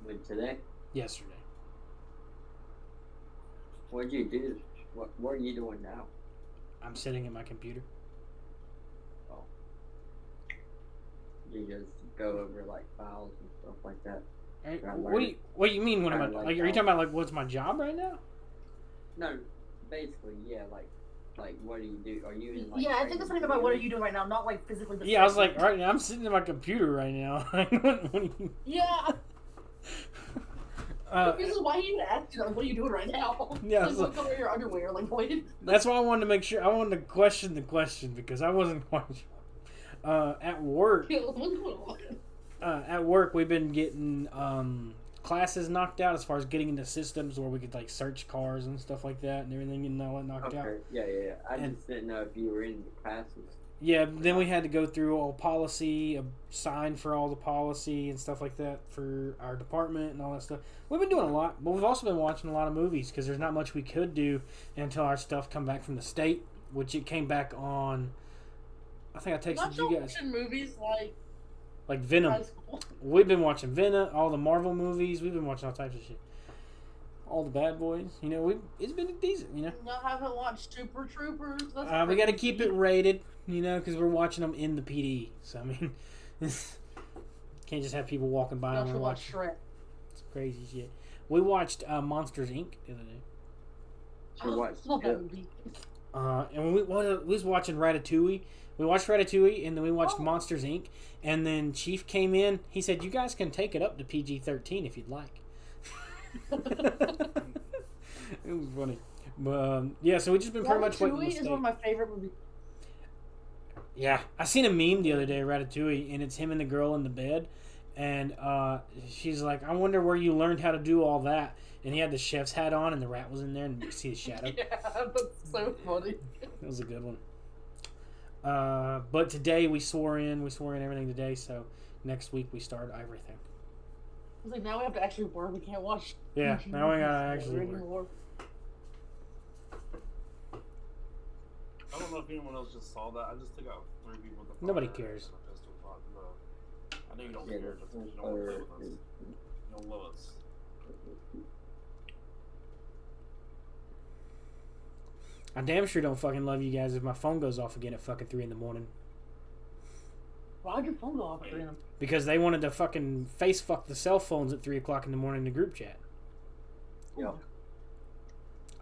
When today? Yesterday. What'd you do? What are you doing now? I'm sitting at my computer. You just go over like files and stuff like that. Hey, Right, what do you mean? What am I Kinda like? like Are you how- talking about like what's my job right now? No, basically, yeah. Like what do you do? Are you in like? Yeah, I think it's something about what are you doing right now, not like physically. Yeah, I was like, right now I'm sitting at my computer right now. What do you? Yeah, Uh, this is why you asked. Like, what are you doing right now? Yeah, Like, it's look over your underwear. Like, what? That's why I wanted to make sure. I wanted to question the question because I wasn't quite sure. At work, What's going on? at work, we've been getting classes knocked out as far as getting into systems where we could like search cars and stuff like that and everything getting all that knocked out. Okay, yeah. I And- just didn't know if you were in the classes. Yeah, then we had to go through all policy, sign for all the policy and stuff like that for our department and all that stuff. We've been doing a lot, but we've also been watching a lot of movies because there's not much we could do until our stuff come back from the state, which it came back on. I think I texted Not you guys. watching movies like Like Venom. high school. We've been watching Venom, all the Marvel movies. We've been watching all types of shit. All the bad boys. You know, it's been decent, you know. I haven't watched Super Troopers. That's We got to crazy. keep it rated, you know, because we're watching them in the PD. So, I mean, can't just have people walking by I and also we're watched watching. Shrek. It's crazy shit. We watched Monsters, Inc. the other day. So what's Love that good? movie. And we was watching Ratatouille. We watched Ratatouille, and then we watched Oh. Monsters, Inc. And then Chief came in. He said, you guys can take it up to PG-13 if you'd like. It was funny. But, yeah, so we just been pretty much waiting to Ratatouille is one of my favorite movies. Yeah, I seen a meme the other day, Ratatouille, and it's him and the girl in the bed, and she's like, "I wonder where you learned how to do all that." And he had the chef's hat on, and the rat was in there, and you see his shadow. Yeah, that's so funny. That was a good one. But today we swore in everything today, so next week we start everything. I was like, now we have to actually work. We can't watch. Yeah, now we gotta actually work. anymore. I don't know if anyone else just saw that. I just took out 3 people with the Nobody fire cares. and a pistol shot, bro. I know you don't Yeah, care just because you don't want to play with us. You don't love us. I damn sure don't fucking love you guys if my phone goes off again at fucking 3 in the morning. Why'd your phone go off at 3 a.m.? Because they wanted to fucking face fuck the cell phones at 3 o'clock in the morning in the group chat. Yep.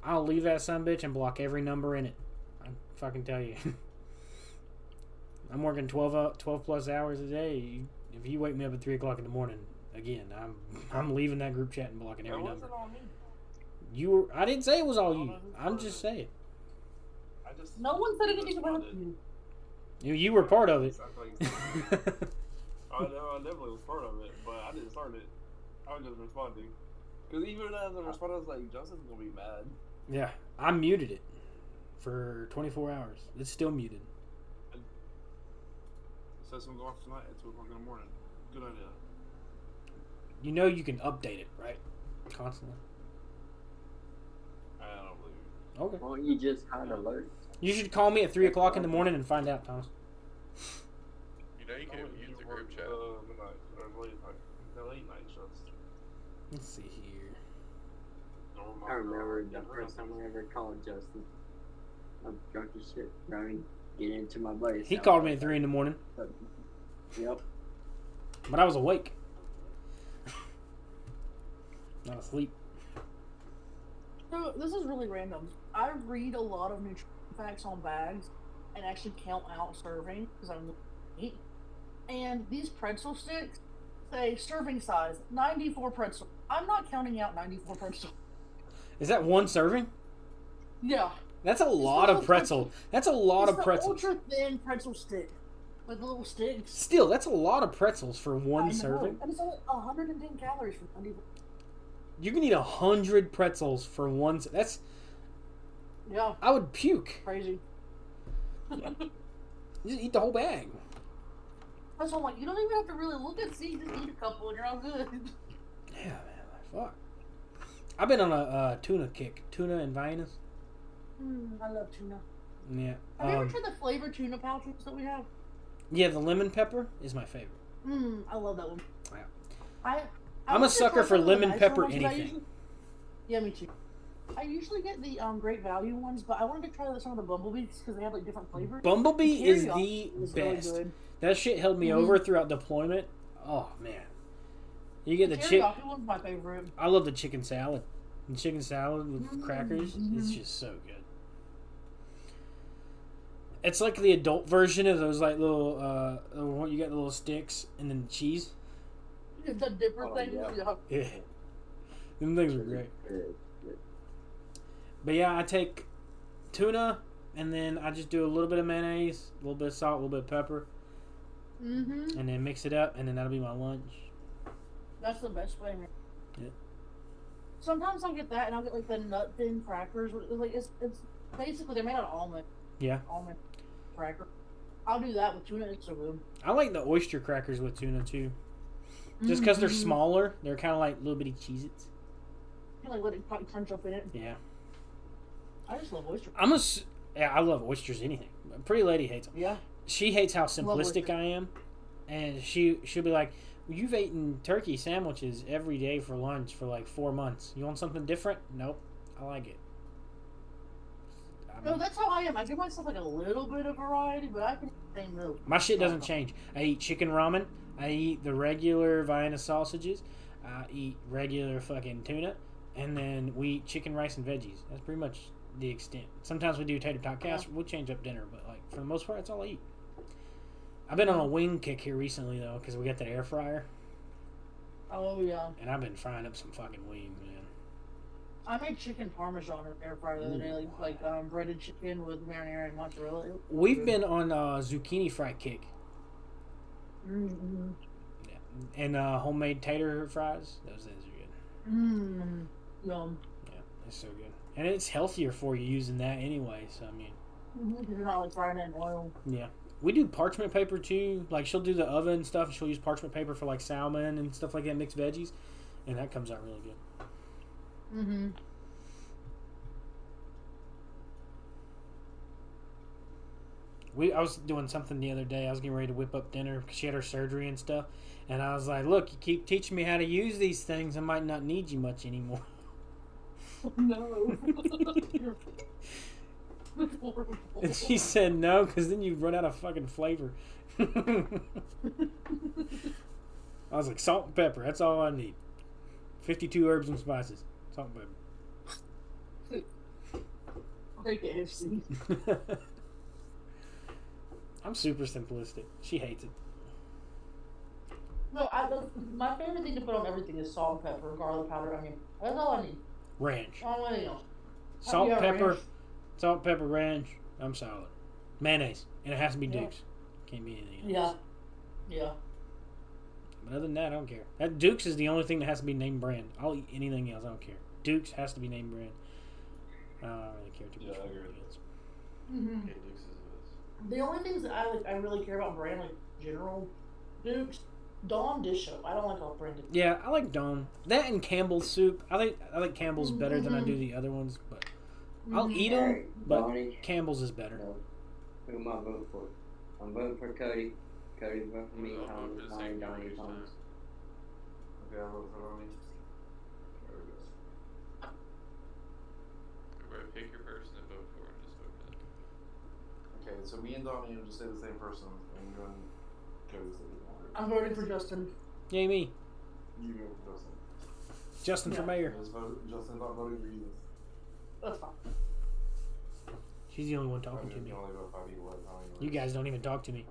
I'll leave that sumbitch and block every number in it. I fucking tell you. I'm working 12 plus hours a day. If you wake me up at 3 o'clock in the morning, again, I'm leaving that group chat and blocking every That number. wasn't on me. I didn't say it was all you. I'm just saying. I just. No one said anything about responded. you. You were part of it. I definitely was part of it, but I didn't start it. I was just responding. Because even as I responded, I was like, Justin's gonna be mad. Yeah, I muted it for 24 hours. It's still muted. It says I'm going off tonight at 2 o'clock in the morning. Good idea. You know you can update it, right? Constantly. I don't believe you. Okay. Why don't you just hide alerts? You should call me at 3 o'clock in the morning and find out, Thomas. You know you can use the group chat. Midnight, or late night shows. Let's see here. I remember the first time I ever called Justin. I'm drunk as shit, running, get into my buddy's He house. called me at 3 in the morning, Yep. but I was awake. Not asleep. So, this is really random. I read a lot of nutrition facts on bags and actually count out serving because I'm eat. And these pretzel sticks say serving size 94 pretzels. I'm not counting out 94 pretzels. Is that one serving? Yeah. That's a lot of pretzel. That's a lot It's of the pretzels. ultra thin pretzel stick with the little sticks. Still, that's a lot of pretzels for I one know. serving. And it's only 110 calories for 94. You can eat 100 pretzels for one. That's. Yeah, I would puke. crazy. You just eat the whole bag. That's why I'm like, you don't even have to really look and see. Just eat a couple and you're all good. Yeah, man. Like, fuck. I've been on a tuna kick. Tuna and Viennas. I love tuna. Yeah. Have you ever tried the flavored tuna pouches that we have? Yeah, the lemon pepper is my favorite. I love that one. Yeah. I I'm a like to sucker try for some of the lemon nicer pepper ones that I anything. usually- Yeah, me too. I usually get the great value ones, but I wanted to try some of the bumblebees because they have like different flavors. Bumblebee is the teriyaki was really best. good. That shit held me over throughout deployment. Oh man. You get the chick. teriyaki one's my favorite. I love the chicken salad. The chicken salad with crackers is just so good. It's like the adult version of those like little you got the little sticks and then the cheese. The different things. yeah. Yeah. Yeah. Them things are great. But yeah, I take tuna and then I just do a little bit of mayonnaise, a little bit of salt, a little bit of pepper, and then mix it up, and then that'll be my lunch. That's the best flavor. Yeah. Sometimes I'll get that, and I'll get like the nut thin crackers. Like it's basically they're made out of almond. Yeah. Almond cracker. I'll do that with tuna. It's so good. I like the oyster crackers with tuna too. Just because they're smaller, they're kind of like little bitty Cheez-Its. You like let it crunch up in it. Yeah. I just love oyster. I love oysters. Anything. Pretty lady hates them. Yeah. She hates how oysters. simplistic I am, and she'll be like, well, "You've eaten turkey sandwiches every day for lunch for like 4 months. You want something different?" Nope. I like it. No, that's how I am. I give myself like a little bit of variety, but I can eat the same meal. My shit doesn't change. I eat chicken ramen. I eat the regular Vienna sausages. I eat regular fucking tuna, and then we eat chicken, rice, and veggies. That's pretty much the extent. Sometimes we do tater tot casserole. We'll change up dinner, but like for the most part, that's all I eat. I've been on a wing kick here recently though, because we got that air fryer, Oh yeah. and I've been frying up some fucking wings, man. I made chicken parmesan in the air fryer the other day, like breaded chicken with marinara and mozzarella. We've been on zucchini fry kick. Mm-hmm. Yeah. And homemade tater fries. Those things are good. Yum. Yeah, it's so good. And it's healthier for you using that anyway, so I mean. Because you're not like frying it in oil. Yeah. We do parchment paper too. Like she'll do the oven stuff and she'll use parchment paper for like salmon and stuff like that, mixed veggies. And that comes out really good. I was doing something the other day. I was getting ready to whip up dinner because she had her surgery and stuff. And I was like, look, you keep teaching me how to use these things. I might not need you much anymore. No. And she said no, because then you run out of fucking flavor. I was like, salt and pepper. That's all I need. 52 herbs and spices. Salt and pepper. KFC. I'm super simplistic. She hates it. No, my favorite thing to put on everything is salt and pepper, garlic powder, onion. That's all I need. Ranch. I don't want anything else. Salt, Yeah, pepper. ranch. Salt, pepper, ranch. I'm solid. Mayonnaise. And it has to be Duke's. Can't be anything else. Yeah. But other than that, I don't care. That Duke's is the only thing that has to be name brand. I'll eat anything else. I don't care. Duke's has to be name brand. I don't really care too much Yeah, I for agree. anything else. Mm-hmm. Okay, Dukes is the best. The only things that I really care about brand, like General, Duke's, Dawn dish soap. I don't like all branded. Yeah, I like Dawn. That and Campbell's soup. I like Campbell's better than I do Mhm. the other ones, but I'll Mhm. eat them. Alright, But Donnie, Campbell's is better. no. Who am I voting for? I'm voting for Cody. Cody's voting for me. I'll vote for the Donnie, same Donnie, each time. Thomas. Okay, I'll vote for Ronnie. There we go. Everybody pick your person to vote for and just vote for them. Okay, so me and Donnie will just say the same person, and you and Cody say the same. I'm voting for Justin. Yay me. You go for Justin. Justin for Yeah. mayor. Just vote, Justin's not voting for you. That's fine. She's the only one talking to You me. can only vote 5 people at a time. You guys don't even talk to me.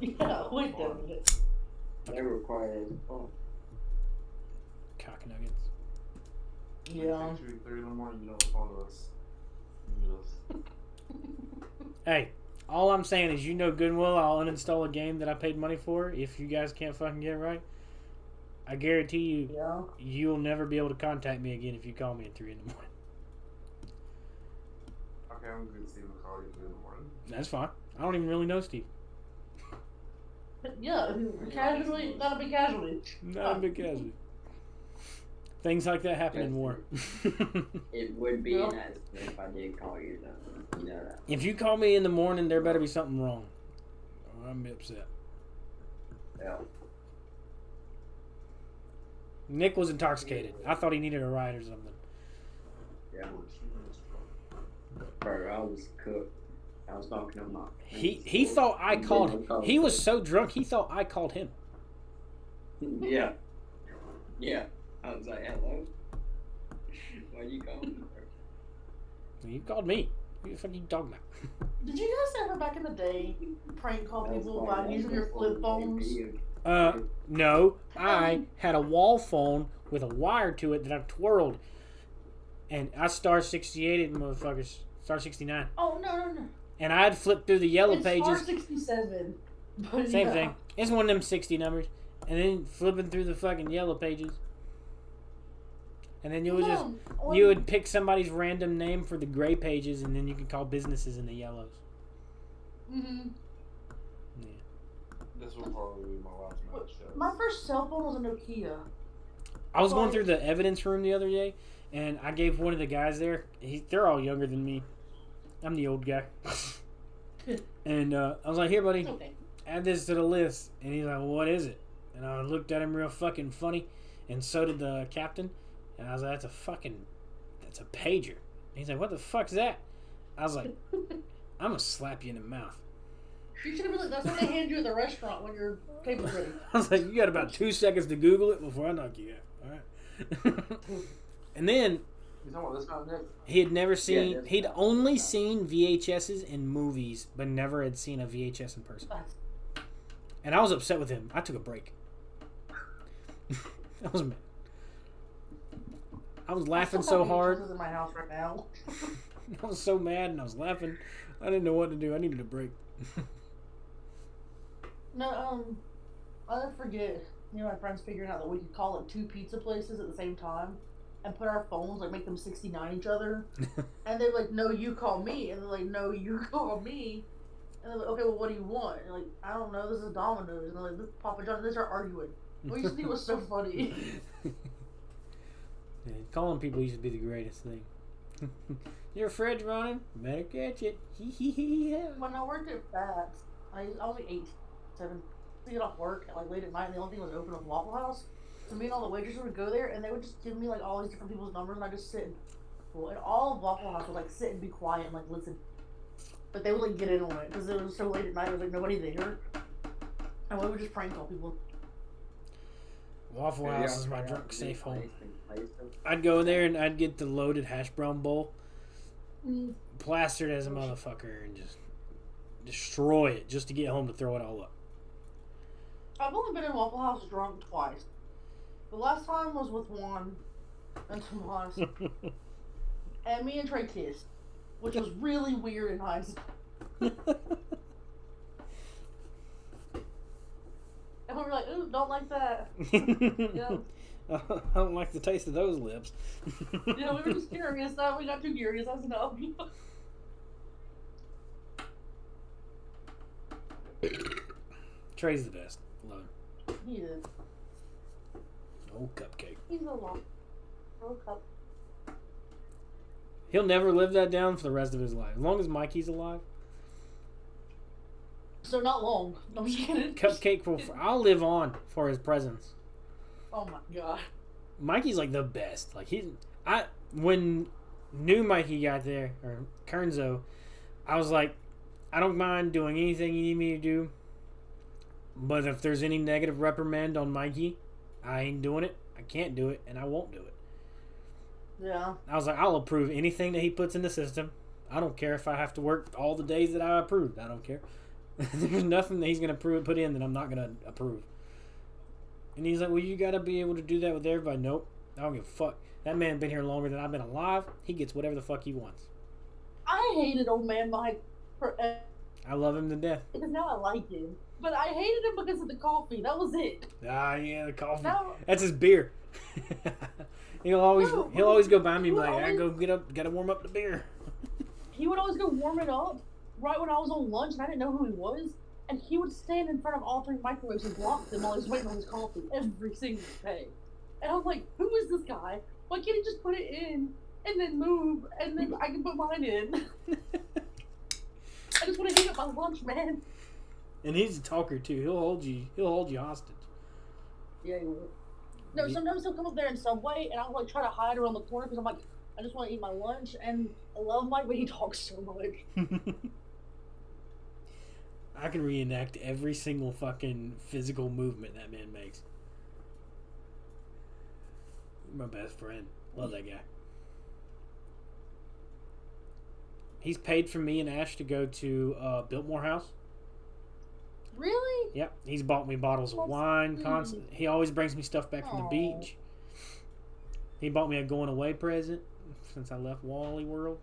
Yeah, wait a minute. They require it as well. Cock nuggets. Yeah. 3 in the morning, you don't respond to us. You mute us. Hey, all I'm saying is, you know good and well I'll uninstall a game that I paid money for if you guys can't fucking get it right. I guarantee you, Yeah. you'll never be able to contact me again if you call me at 3 in the morning. Okay, I'm good. Steve will call you 3 in the morning. That's fine. I don't even really know Steve. Yeah, casually, not a big casualty. Not a big casualty. Things like that happen in war. It would be Yeah. an accident if I did call you, though. You know that. If you call me in the morning, there better be something wrong. Or I'm upset. Yeah. Nick was intoxicated. I thought he needed a ride or something. Yeah. Bro, I was cooked. I was knocking on my. He thought I called. He was so drunk he thought I called him. Yeah. Yeah. I was like, hello? Why you calling me, bro? You called me. What the fuck are you talking about? Did you guys ever back in the day prank call That was people like by using your flip phones? No. I had a wall phone with a wire to it that I twirled, and I star 68 it, motherfuckers. Star 69. Oh no. And I'd flip through the yellow It's pages. Star 67. But Same yeah. thing. It's one of them 60 numbers. And then flipping through the fucking yellow pages. And then you would just you would pick somebody's random name for the gray pages, and then you could call businesses in the yellows. Mm-hmm. Yeah. This will probably be my last match. My first cell phone was a Nokia. I was going through the evidence room the other day, and I gave one of the guys there. They're all younger than me. I'm the old guy. And I was like, "Here, buddy, Okay. add this to the list." And he's like, "Well, what is it?" And I looked at him real fucking funny, and so did the captain. And I was like, that's a pager. And he's like, "What the fuck's that?" I was like, "I'm gonna slap you in the mouth." You should have been like, that's what they hand you at the restaurant when your paper's ready. I was like, "You got about 2 seconds to Google it before I knock you out." All right. And then You talking about this guy, Nick? he had never seen. that's He'd right. only seen VHSs in movies, but never had seen a VHS in person. That's- And I was upset with him. I took a break. I was mad. I was laughing I still so have hard. VHSs in my house right now. I was so mad and I was laughing. I didn't know what to do. I needed a break. No, I'll never forget. Me and my friends figuring out that we could call like 2 pizza places at the same time and put our phones, like make them 69 each other. And they're like, "No, you call me." And they're like, "No, you call me." And they're like, "Okay, well, what do you want?" And like, "I don't know. This is Domino's." And they're like, "This is Papa John's." And they start arguing. What used to do was so funny. Yeah, calling people used to be the greatest thing. Your fridge running? Better catch it. When I worked at Fats, I was like 8, 7. To get off work at like late at night, and the only thing was open was Waffle House. So me and all the waitresses would go there, and they would just give me like all these different people's numbers, and I just sit and people, and all of Waffle House would like sit and be quiet and like listen. But they would like get in on it because it was so late at night. There was like nobody there, and we would just prank call people. Waffle Yeah, House is my yeah, drunk safe home. place them. I'd go in there and I'd get the loaded hash brown bowl, Mm. plastered as a motherfucker, and just destroy it just to get home to throw it all up. I've only been in Waffle House drunk twice. The last time was with Juan and Tomas, and me and Trey kissed, which was really weird in hindsight. And we were like, ooh, don't like that. Yeah. I don't like the taste of those lips. Yeah, we were just curious. We got too curious. I was no. Trey's the best. Love him. He is. Old cupcake. He's a lot. Little cup. He'll never live that down for the rest of his life. As long as Mikey's alive, So not long. I'm just kidding. Cupcake will. I'll live on for his presence. Oh my god. Mikey's like the best. Like when new Mikey got there, or Kernzo, I was like, I don't mind doing anything you need me to do, but if there's any negative reprimand on Mikey, I ain't doing it. I can't do it, and I won't do it. Yeah. I was like, I'll approve anything that he puts in the system. I don't care if I have to work all the days that I approved. I don't care. There's nothing that he's going to put in that I'm not going to approve. And he's like, well, you got to be able to do that with everybody. Nope. I don't give a fuck. That man been here longer than I've been alive. He gets whatever the fuck he wants. I hated old man Mike forever. I love him to death. Because now I like him. But I hated him because of the coffee. That was it. Ah, yeah, the coffee. No. That's his beer. he'll always go by me and be like, I always- go get up, gotta warm up the beer. He would always go warm it up right when I was on lunch and I didn't know who he was. And he would stand in front of all three microwaves and block them while he was waiting on his coffee every single day. And I was like, who is this guy? Why can't he just put it in and then move and then I can put mine in? I just want to heat up my lunch, man. And he's a talker too. He'll hold you hostage. Yeah, he will. No, sometimes he'll come up there in Subway and I'll like try to hide around the corner because I'm like, I just want to eat my lunch. And I love Mike, but he talks so much. I can reenact every single fucking physical movement that man makes. My best friend. Love that guy. He's paid for me and Ash to go to Biltmore House. Really? Yep. He's bought me bottles of That's wine. sweet. Constant. He always brings me stuff back from the Aw. beach. He bought me a going away present since I left Wally World.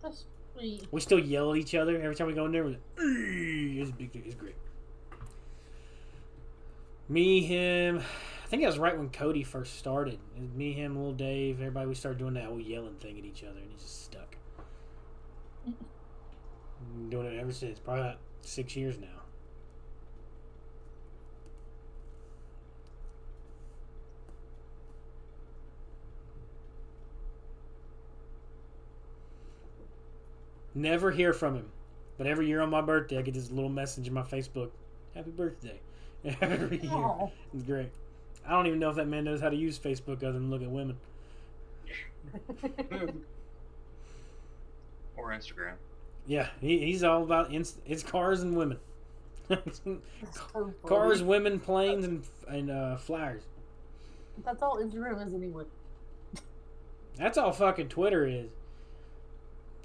That's sweet. We still yell at each other every time we go in there. We're like, it's big. It's great. Me, him. I think that was right when Cody first started. It was me, him, Little Dave, everybody. We started doing that whole yelling thing at each other, and he just stuck. Been doing it ever since. Probably about 6 years now. Never hear from him. But every year on my birthday, I get this little message in my Facebook. Happy birthday. Every year. Aw. It's great. I don't even know if that man knows how to use Facebook other than look at women. Or Instagram. Yeah, he's all about it's cars and women. That's so funny. Cars, women, planes, and flyers. That's all Instagram is anyway. That's all fucking Twitter is.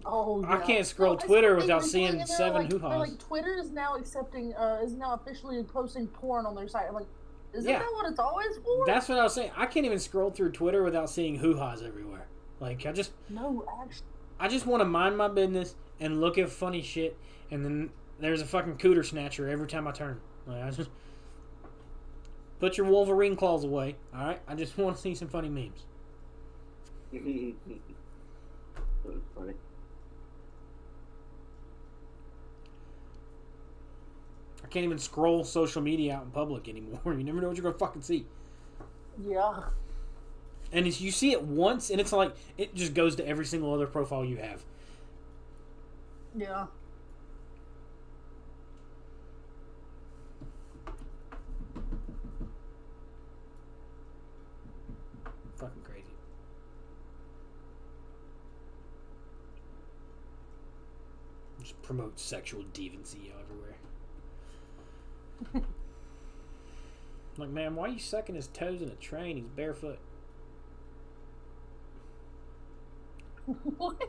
Oh, I yeah. can't scroll No, I Twitter saw without they seeing doing it now, 7 like, hoo-has. they're like Twitter is now accepting, is now officially posting porn on their site. I'm like, isn't Yeah. that what it's always for? That's what I was saying. I can't even scroll through Twitter without seeing hoo-has everywhere. Like, No, actually. I just want to mind my business and look at funny shit, and then there's a fucking cooter snatcher every time I turn. Like, I just put your Wolverine claws away, all right? I just want to see some funny memes. That was funny. I can't even scroll social media out in public anymore. You never know what you're gonna fucking see. Yeah. And you see it once, and it's like it just goes to every single other profile you have. Yeah. Fucking crazy. Just promote sexual deviancy everywhere. Like, man, why are you sucking his toes in a train? He's barefoot. What?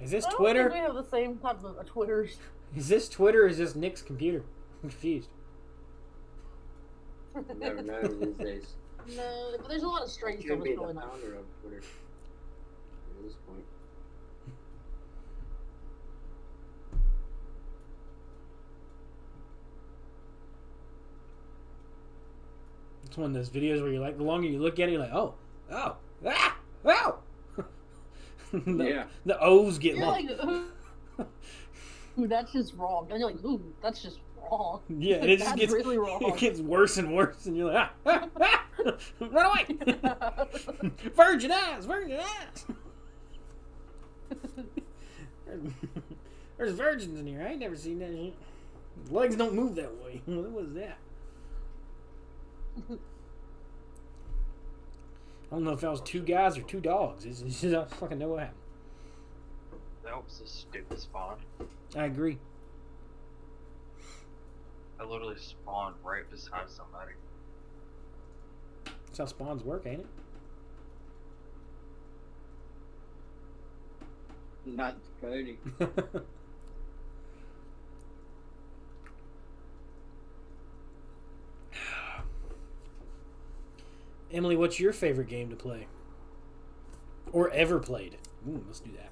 Is this I don't Twitter? think we have the same type of Twitters. Is this Twitter or is this Nick's computer? I'm confused. You never know these days. No, but there's a lot of strange Could stuff be that's the going on. founder of Twitter at this point. It's one of those videos where you're like, the longer you look at it, you're like, oh, the, Yeah. the O's get You're long. like, ooh, that's just wrong. And you're like, ooh, that's just wrong. Yeah, and it just That's gets really wrong. it gets worse and worse, and you're like, run away! Virgin eyes, virgin eyes. There's virgins in here. I ain't never seen that shit. Legs don't move that way. What was that? I don't know if that was two guys or two dogs. It's just, I don't fucking know what happened. That was the stupid spawn. I agree. I literally spawned right beside somebody. That's how spawns work, ain't it? Not Cody. Emily, what's your favorite game to play? Or ever played? Ooh, let's do that.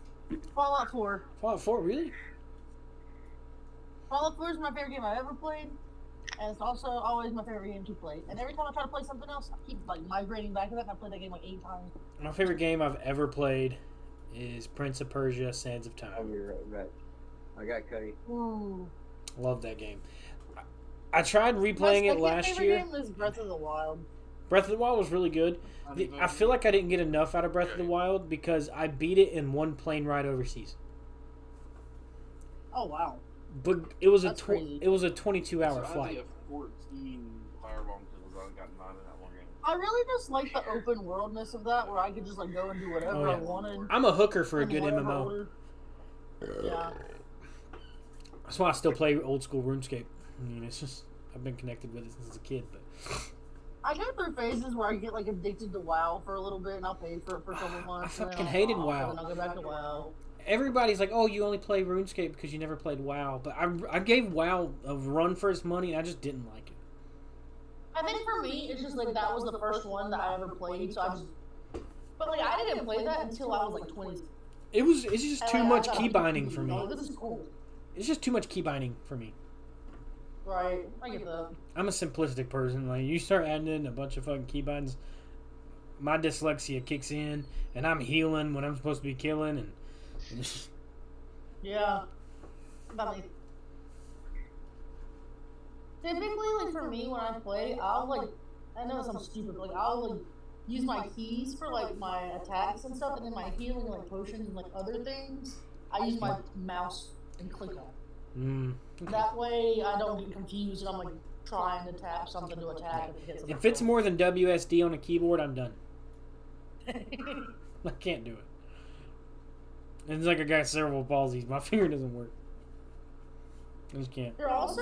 Fallout 4. Fallout 4, really? Fallout 4 is my favorite game I've ever played. And it's also always my favorite game to play. And every time I try to play something else, I keep like migrating back to that, and I played that game like 8 times. My favorite game I've ever played is Prince of Persia: Sands of I'll Time. be right. I got Cody. Ooh. Love that game. I tried My replaying it second last favorite year. game is Breath of the Wild. Breath of the Wild was really good. I feel like I didn't get enough out of Breath of the Wild because I beat it in one plane ride overseas. Oh wow. But it was That's crazy. it was a 22-hour So I flight. have 14 firebomb kills. I got 9 in that one game. I really just like the open worldness of that, where I could just like go and do whatever Oh, yeah. I wanted. I'm a hooker for a in good whatever MMO. order. Yeah. That's why I still play old school RuneScape. I mean, it's just I've been connected with it since a kid. But I go through phases where I get like addicted to WoW for a little bit, and I'll pay for it for a couple months. and then fucking I'll hated stop, WoW. And then I'll go back to WoW. everybody's like, "Oh, you only play RuneScape because you never played WoW." But I gave WoW a run for its money, and I just didn't like it. I think for me, it's just like that was the first one that I ever played, so I just. But like I didn't play that until I was like 20. It's just too much I key thought, binding for me. Oh, this is cool. It's just too much key binding for me. Right, I get that. I'm a simplistic person. Like, you start adding in a bunch of fucking key bindings, my dyslexia kicks in, and I'm healing when I'm supposed to be killing, and Yeah. But like, typically, like for me, when I play, I'll like, I know it sounds stupid, but like I'll like use my keys for like my attacks and stuff, and then my healing, like potions and like other things, I use my mouse and click on. That way, I don't get confused, and I'm like trying to tap something to attack. If it's more than WSD on a keyboard, I'm done. I can't do it. It's like I got cerebral palsy. My finger doesn't work. I just can't. There's also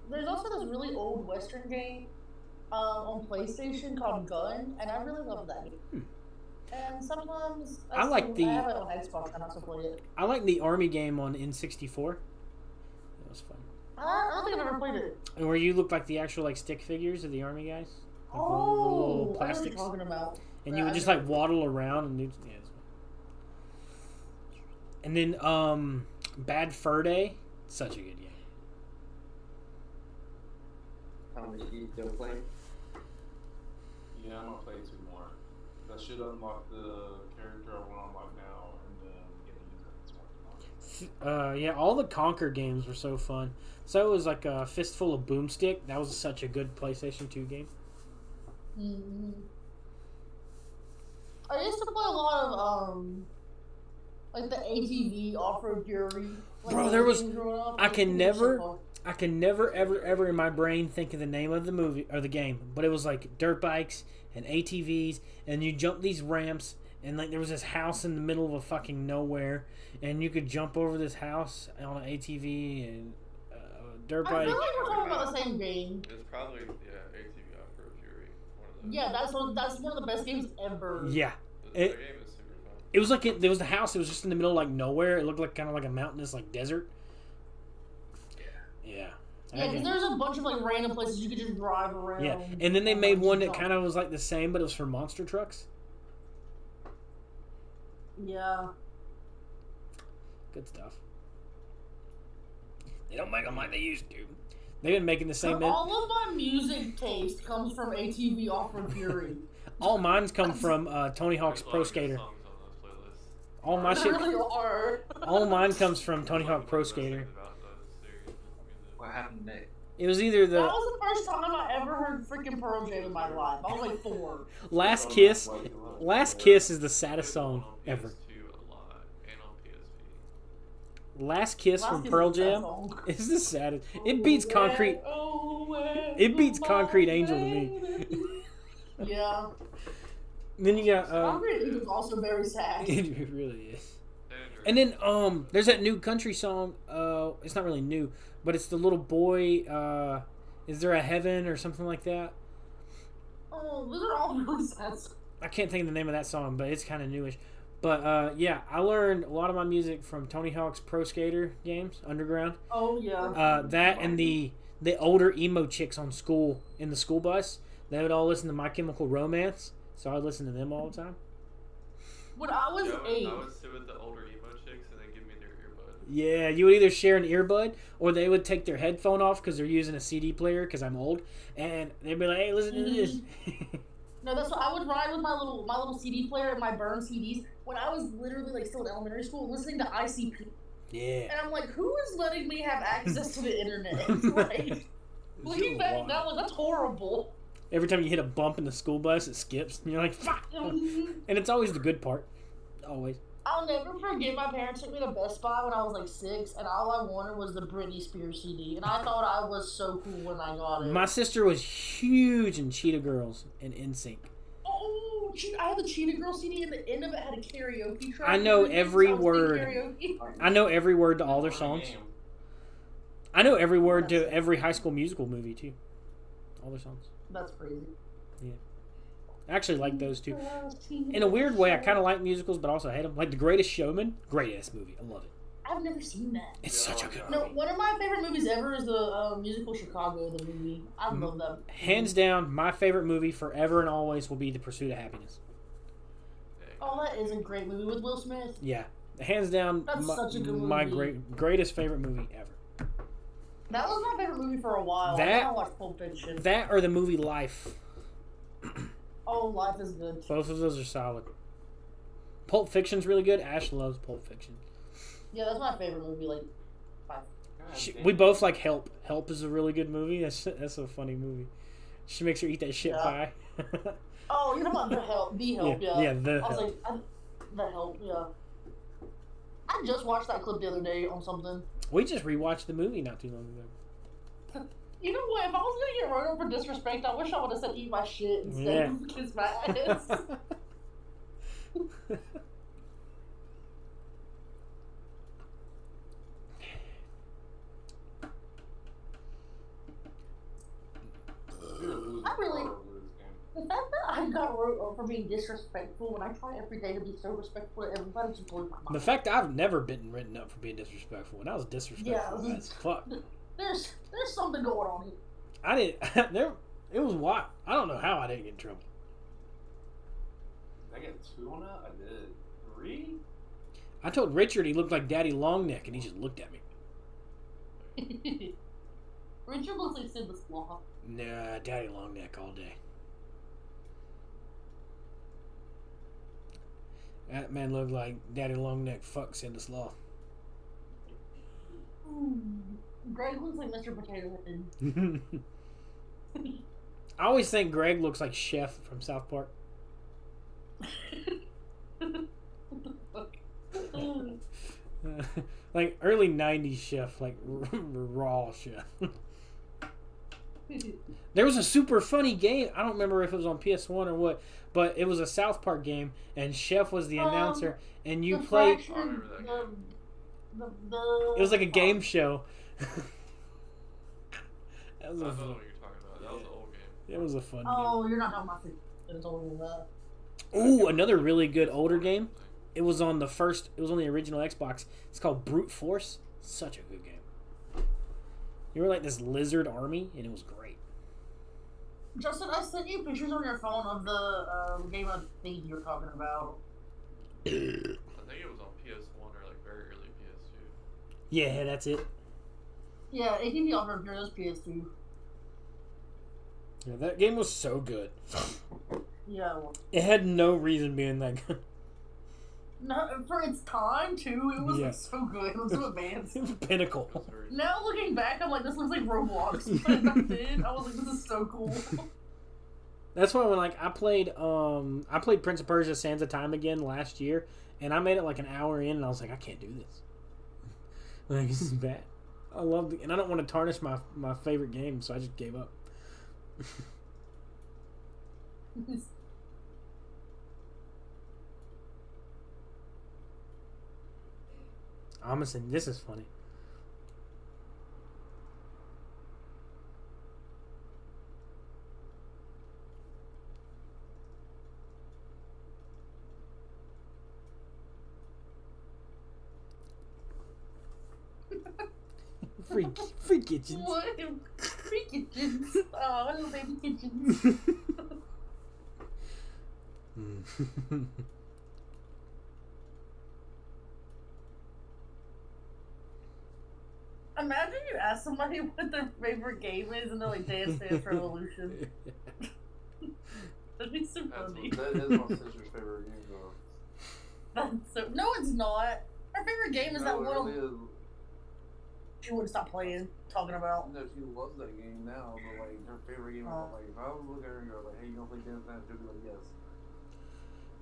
this really old Western game on PlayStation called Gun, and I really love that game. And sometimes I have it on Xbox, and I also play it. I like the army game on N64. That was fun. I don't think I've ever played it. And where you look like the actual like stick figures of the army guys. Like the little Oh, I know what plastics. you're talking about. And you would just like waddle around and do. Yeah, it's fun. And then Bad Fur Day, such a good game. Thomas, you still playing? Yeah, I'm gonna play 2 more. That should unlock the character I want to unlock now, and then get to use it this one. Yeah, all the Conquer games were so fun. So it was like a Fistful of Boomstick. That was such a good PlayStation 2 game. Mm-hmm. I used to play a lot of like the ATV Off-Road Fury. Like, Bro, there was up. I can never ever in my brain think of the name of the movie or the game, but it was like dirt bikes and ATVs, and you jump these ramps and like there was this house in the middle of a fucking nowhere, and you could jump over this house on an ATV and dirt I bike. feel like we're talking about the same game. It's probably ATV Off-Road Fury. One of those. Yeah, that's one of the best games ever. Yeah, The it- game is super fun. it was like there was the house. It was just in the middle of like nowhere. It looked like kind of like a mountainous like desert. Yeah. Yeah, because there's a bunch of like random places you could just drive around. Yeah, and then they made one that kind of was like the same, but it was for monster trucks. Yeah. Good stuff. They don't make them like they used to. They've been making the same. All of my music taste comes from ATV Off-Road Fury. All mine's come from Tony Hawk's There's a Pro lot of good Skater. songs on those playlists. All my They shit. really are. All mine comes from Tony One of Hawk Pro the best things Skater. about those series is music. What happened next? It was either That the was the first time I ever heard freaking Pearl Jam in my life. I was like 4. Last Kiss. Last Kiss is the saddest song On ever. PS2 a lot, and on PSP. Last Kiss Last from Kiss Pearl is the best Jam song. is the saddest. It beats Concrete. It beats Concrete Angel to me. Yeah. Then you got Concrete Angel is also very sad. it really is. Dangerous. And then there's that new country song. It's not really new, but it's the little boy. Is there a heaven or something like that? Oh, those are all really sad. I can't think of the name of that song, but it's kind of newish. But yeah, I learned a lot of my music from Tony Hawk's Pro Skater games, Underground. Oh yeah. That and the older emo chicks on school in the school bus. They would all listen to My Chemical Romance, so I'd listen to them all the time. When I was Yeah, 8, I would sit with the older emo chicks and they give me their earbud. Yeah, you would either share an earbud or they would take their headphone off because they're using a CD player because I'm old, and they'd be like, "Hey, listen to this." no, that's what I would ride with my little CD player and my burn CDs when I was literally like still in elementary school listening to ICP. Yeah. And I'm like, who is letting me have access to the internet? Like, looking back now, like, that's horrible. Every time you hit a bump in the school bus, it skips, and you're like, "Fuck!" And it's always the good part. Always. I'll never forget my parents took me to Best Buy when I was like 6, and all I wanted was the Britney Spears CD, and I thought I was so cool when I got it. My sister was huge in Cheetah Girls and NSYNC. Oh, I had the Cheetah Girl CD, and the end of it had a karaoke track. I know every So I was word. singing karaoke. I know every word to all their songs. I know every word to every High School Musical movie too. All their songs. That's crazy. I actually like those two. In a weird way, I kind of like musicals, but also hate them. Like The Greatest Showman, great ass movie. I love it. I've never seen that. It's such a good No, movie. one of my favorite movies ever is the musical Chicago, the movie. I love that. Hands down, my favorite movie forever and always will be The Pursuit of Happiness. Oh, that is a great movie with Will Smith. Yeah, hands down, That's such a good my movie. greatest favorite movie ever. That was my favorite movie for a while. That- I watched Pulp Fiction. That or the movie Life. Oh, Life is good. Both of those are solid. Pulp Fiction's really good. Ash loves Pulp Fiction. Yeah, that's my favorite movie. Like, We both like Help. Help is a really good movie. That's a funny movie. She makes her eat that shit Yeah. pie. oh, you know about The Help? The Help, yeah. Yeah, The I was Help. like, The Help, yeah. I just watched that clip the other day on something. We just rewatched the movie not too long ago. You know what? If I was gonna get wrote up for disrespect, I wish I would have said eat my shit instead Yeah. of kiss my ass. I really- The fact that I got wrote up for being disrespectful when I try every day to be so respectful to everybody just blew my mind. The fact I've never been written up for being disrespectful, and I was disrespectful Yeah. as fuck. There's something going on here. I didn't. There, it was wild. I don't know how I didn't get in trouble. I got 2 on that. I did 3. I told Richard he looked like Daddy Longneck, and he just looked at me. Richard looks like Sid the Sloth. Nah, Daddy Longneck all day. That man looked like Daddy Longneck fucks in the sloth. Greg looks like Mr. Potato Head. I always think Greg looks like Chef from South Park. Like early 90s Chef, like raw Chef. There was a super funny game. I don't remember if it was on PS1 or what, but it was a South Park game, and Chef was the announcer, and you played. I remember that game. It was like a game show. That was I a know fun, what you're talking about. That was an old game. it was a fun Oh, you're not talking about it's older than that. game. Ooh, another really good older game. It was on the first. It was on the original Xbox. It's called Brute Force. Such a good game. You were like this lizard army, and it was great. Justin, I sent you pictures on your phone of the game I think you're talking about. I think it was on PS1 or like very early PS2. Yeah, that's it. Yeah, it can be on your PS2. Yeah, that game was so good. Yeah. Well, It had no reason being that good. no, for its time too, it was Yeah. like, so good. It was so advanced. It was pinnacle. It was very Now looking back, I'm like, this looks like Roblox. But back then, I was like, this is so cool. That's why when I played Prince of Persia: Sands of Time again last year, and I made it like an hour in, and I was like, I can't do this. Like, this is bad. I love it, and I don't want to tarnish my favorite game, so I just gave up. Amundsen, this is funny. Free kitchens. What? Free kitchens. Oh, little baby kitchens. Imagine you ask somebody what their favorite game is and they're like Dance Dance Revolution. That'd be so funny. That is my sister's favorite game, though. That's so. No, it's not. Her favorite game is that No, it one really is. she wouldn't stop playing, talking about. No, she loves that game now, but like her favorite game, like if I was looking at her and go like, "Hey, you gonna play Dance Dance?" She'd be like, "Yes."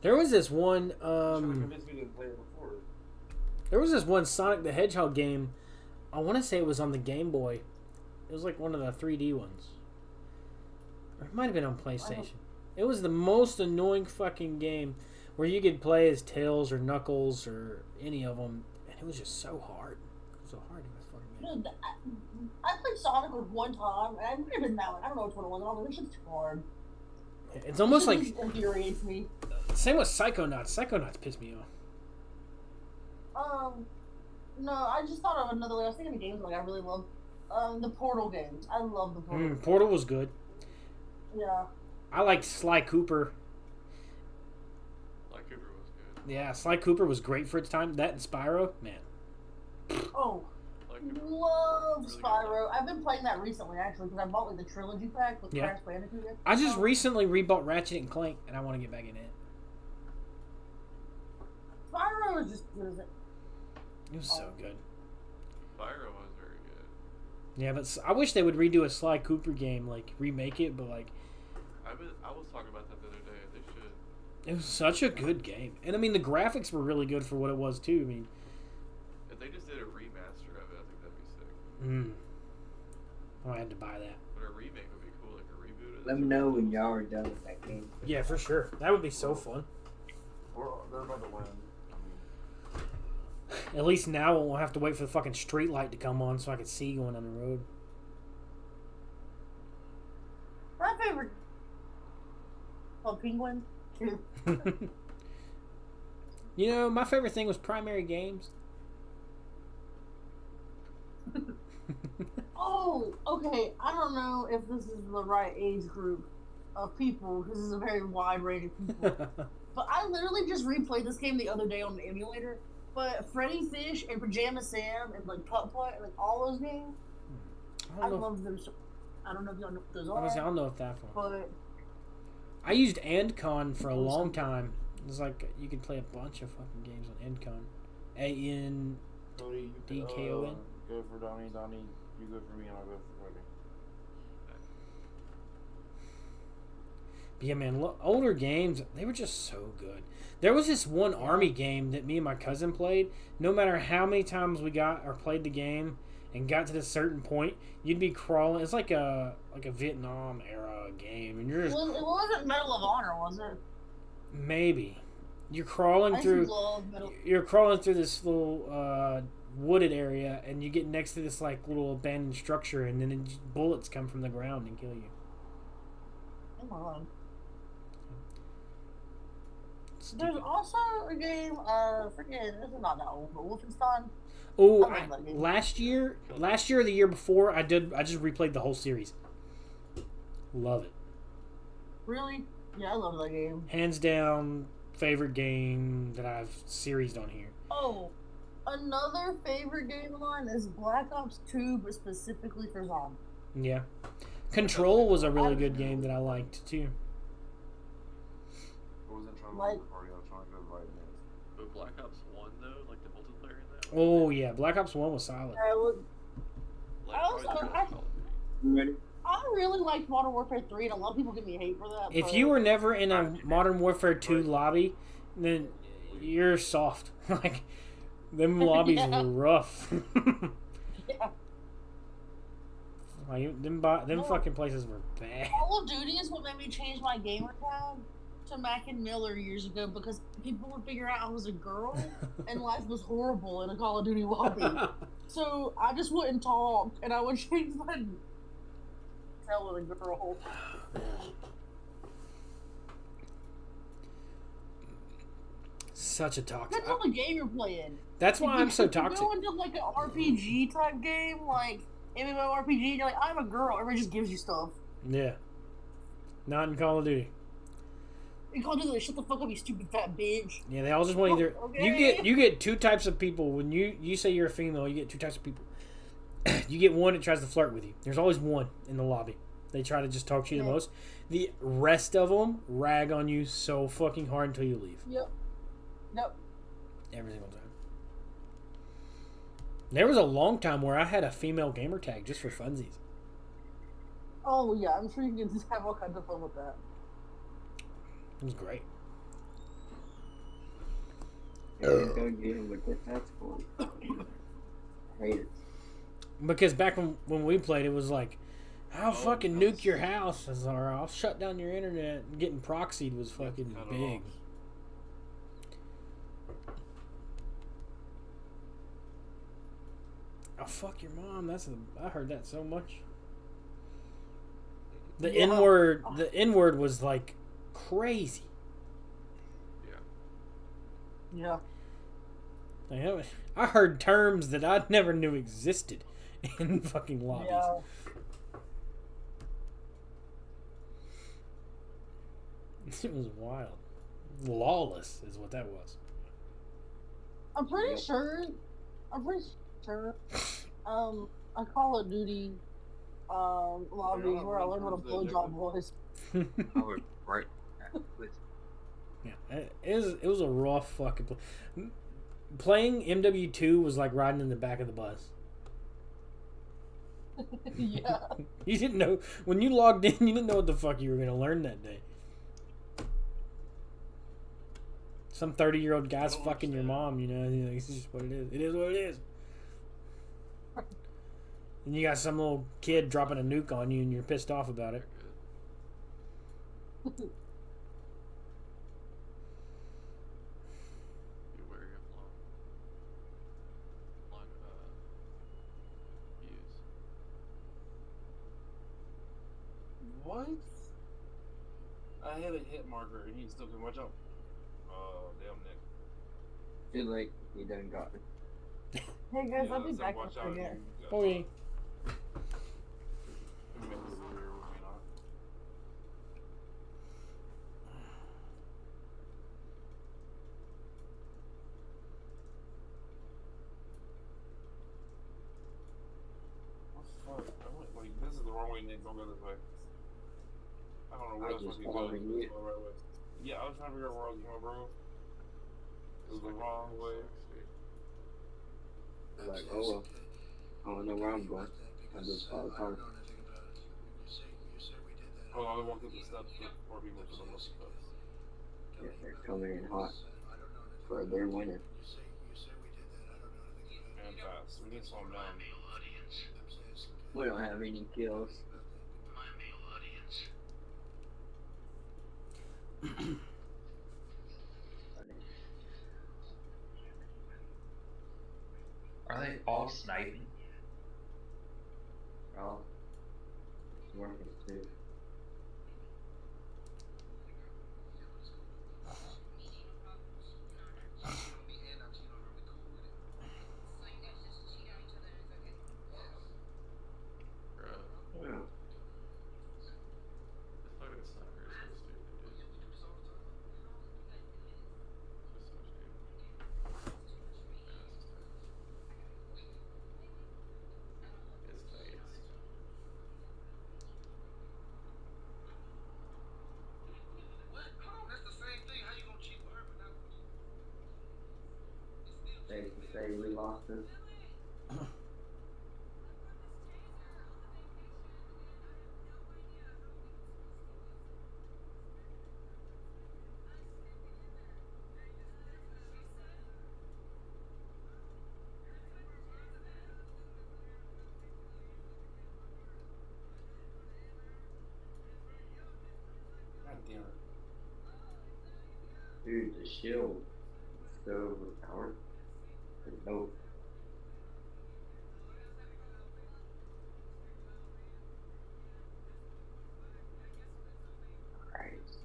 There was this one. She tried to convince me to play it before. There was this one Sonic the Hedgehog game. I want to say it was on the Game Boy. It was like one of the 3D ones. Or it might have been on PlayStation. It was the most annoying fucking game where you could play as Tails or Knuckles or any of them, and it was just so hard. It was so hard in this fucking game. Dude, I played Sonic with one time, and I might have been that one. I don't know which one it was. I was like, this shit's too hard. It's almost It like just infuriates me. same with Psychonauts. Psychonauts pissed me off. No, I just thought of another way. I was thinking of games like I really love. The Portal games. I love the Portal. Portal was good. Yeah. I liked Sly Cooper. Like Cooper was good. Yeah, Sly Cooper was great for its time. That and Spyro, man. Oh, Like Cooper. love Really good. Spyro. I've been playing that recently actually because I bought like the trilogy pack with Yeah. Crash Bandicoot. I just recently rebought Ratchet and Clank, and I want to get back in it. Spyro is just good as it. It was so good. Spyro was very good. Yeah, but I wish they would redo a Sly Cooper game, like remake it, but like I was talking about that the other day. They should. it was such a good game, and I mean the graphics were really good for what it was too. I mean, If they just did a remaster of it, I think that'd be sick. I had to buy that. But a remake would be cool, like a reboot of it. Let me know when y'all are done with that game. Yeah, for sure. That would be so fun. They're about to win. At least now I won't have to wait for the fucking street light to come on so I can see going down the road. My favorite. Oh, Penguin. You know, my favorite thing was Primary Games. Oh, okay. I don't know if this is the right age group of people because this is a very wide range of people. But I literally just replayed this game the other day on the emulator. But Freddy Fish and Pajama Sam and like Putt Putt, like all those games, I love them. So, I don't know if y'all know what those Honestly, I are. don't know if that one. But I used AndCon for a long time. It was like you could play a bunch of fucking games on AndCon. AN. Cody, DKON? Go for Donnie. Donnie, you go for me, and I'll go for Cody. But yeah, man, older games, they were just so good. There was this one army game that me and my cousin played. No matter how many times we got or played the game, and got to this certain point, you'd be crawling. It's like a Vietnam era game, and you're just Well, it wasn't Medal of Honor, was it? maybe you're crawling I through. just love Medal. You're crawling through this little wooded area, and you get next to this like little abandoned structure, and then bullets come from the ground and kill you. Come on. There's also a game, freaking, this is not that old, but Wolfenstein. Oh, I love that game. last year or the year before, I just replayed the whole series. Love it. Really? Yeah, I love that game. Hands down, favorite game that I've seriesed on here. Oh, another favorite game of mine is Black Ops 2, but specifically for zombies. Yeah. Control was a really good game that I liked too. I wasn't trying to Like- leave the party. I was trying to invite names. But Black Ops 1 though, like the multiplayer in that. Oh yeah, Black Ops 1 was solid. Like, I also- probably I- Call of Duty. Ready? I really liked Modern Warfare 3, and a lot of people give me hate for that. If but you were never in a Modern Warfare 2 lobby, then you're soft. Like them lobbies Yeah. were rough. Yeah. Like them No. fucking places were bad. Call of Duty is what made me change my gamer tag to Mac and Miller years ago because people would figure out I was a girl and life was horrible in a Call of Duty lobby. So I just wouldn't talk, and I would change my tell with a girl. Such a toxic. Depends on the game you're playing. That's why I'm so If you toxic. go into like an RPG type game, like MMORPG, and you're like, I'm a girl, everybody just gives you stuff. Yeah. Not in Call of Duty. You can't do that. Shut the fuck up, you stupid fat bitch. Yeah, they all just want either. Okay. You get two types of people when you say you're a female. You get two types of people. You get one that tries to flirt with you. There's always one in the lobby. They try to just talk to you the Yeah. most. The rest of them rag on you so fucking hard until you leave. Yep. Nope. Every single time. There was a long time where I had a female gamer tag just for funsies. Oh yeah, I'm sure you can just have all kinds of fun with that. It was great. Go get him with this. That's cool. Hate it. Because back when we played, it was like, I'll fucking nuke your house, or I'll shut down your internet. Getting proxied was fucking Cut it big. off. Oh fuck your mom! I heard that so much. The Yeah. N word was like crazy. Yeah. Like, I heard terms that I never knew existed in fucking lobbies. Yeah. It was wild. Lawless is what that was. I'm pretty Yep. sure. A Call of Duty lobbies where I learned what a blowjob was. I would right with Yeah, it was a rough fucking playing MW2 was like riding in the back of the bus. Yeah. You didn't know when you logged in. You didn't know what the fuck you were gonna learn that day. Some 30-year-old guy's I don't fucking your understand. mom. You know, and you're like, it's just what it is. It is what it is. And you got some little kid dropping a nuke on you, and you're pissed off about it. Be wary of long views. What? I had a hit marker and he still couldn't watch out. Oh, damn, Nick. Too late. He done got it. Hey guys, I'll be so back watch in a out. second. You Oh, yeah. We may be here, we may not. What the fuck? I went, like, this is the wrong way, Nick. Don't go this way. I don't know where I the fuck just you go. followed you. Just go the right way. Yeah, I was trying to figure out where I was going, bro. It was the wrong way. Like, oh well. I don't know where I'm going. I just followed her. Oh, I walked up the steps with four people to the left of us. Yeah, they're coming in hot. For their winning. And fast. We need to slow them down. We don't have any kills. My male audience. Are they all sniping? Oh, it's working too. Bruh. Yeah. This fucking sniper is so stupid, dude. Just so much damage. It's fast. What? Hold on, that's the same thing. How you gonna cheat with her but not with me? Safe to say we lost this. God damn it. Dude, the shield is so overpowered. Nope. Christ.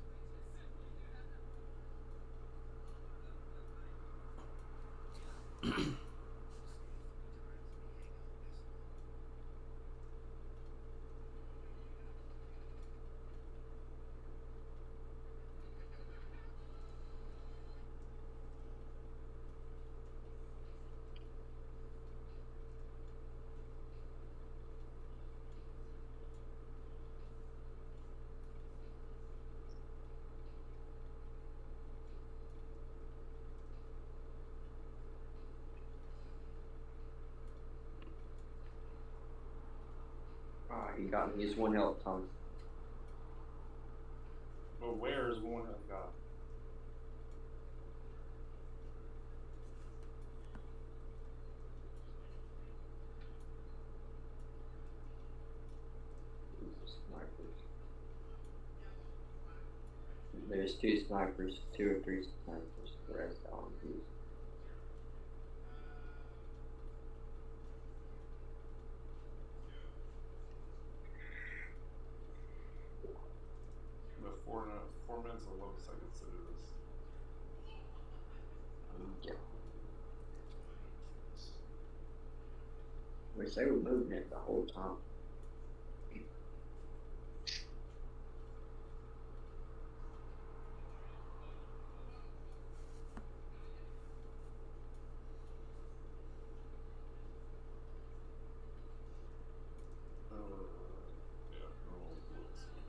Ah, he got me. He's one health, Tom. But where is one health guy? Snipers. There's 2 snipers, 2 or 3 snipers. The rest on these. We have 4 minutes and 11 seconds to do this. Yeah. Wish they were moving it the whole time. Yeah, let's see.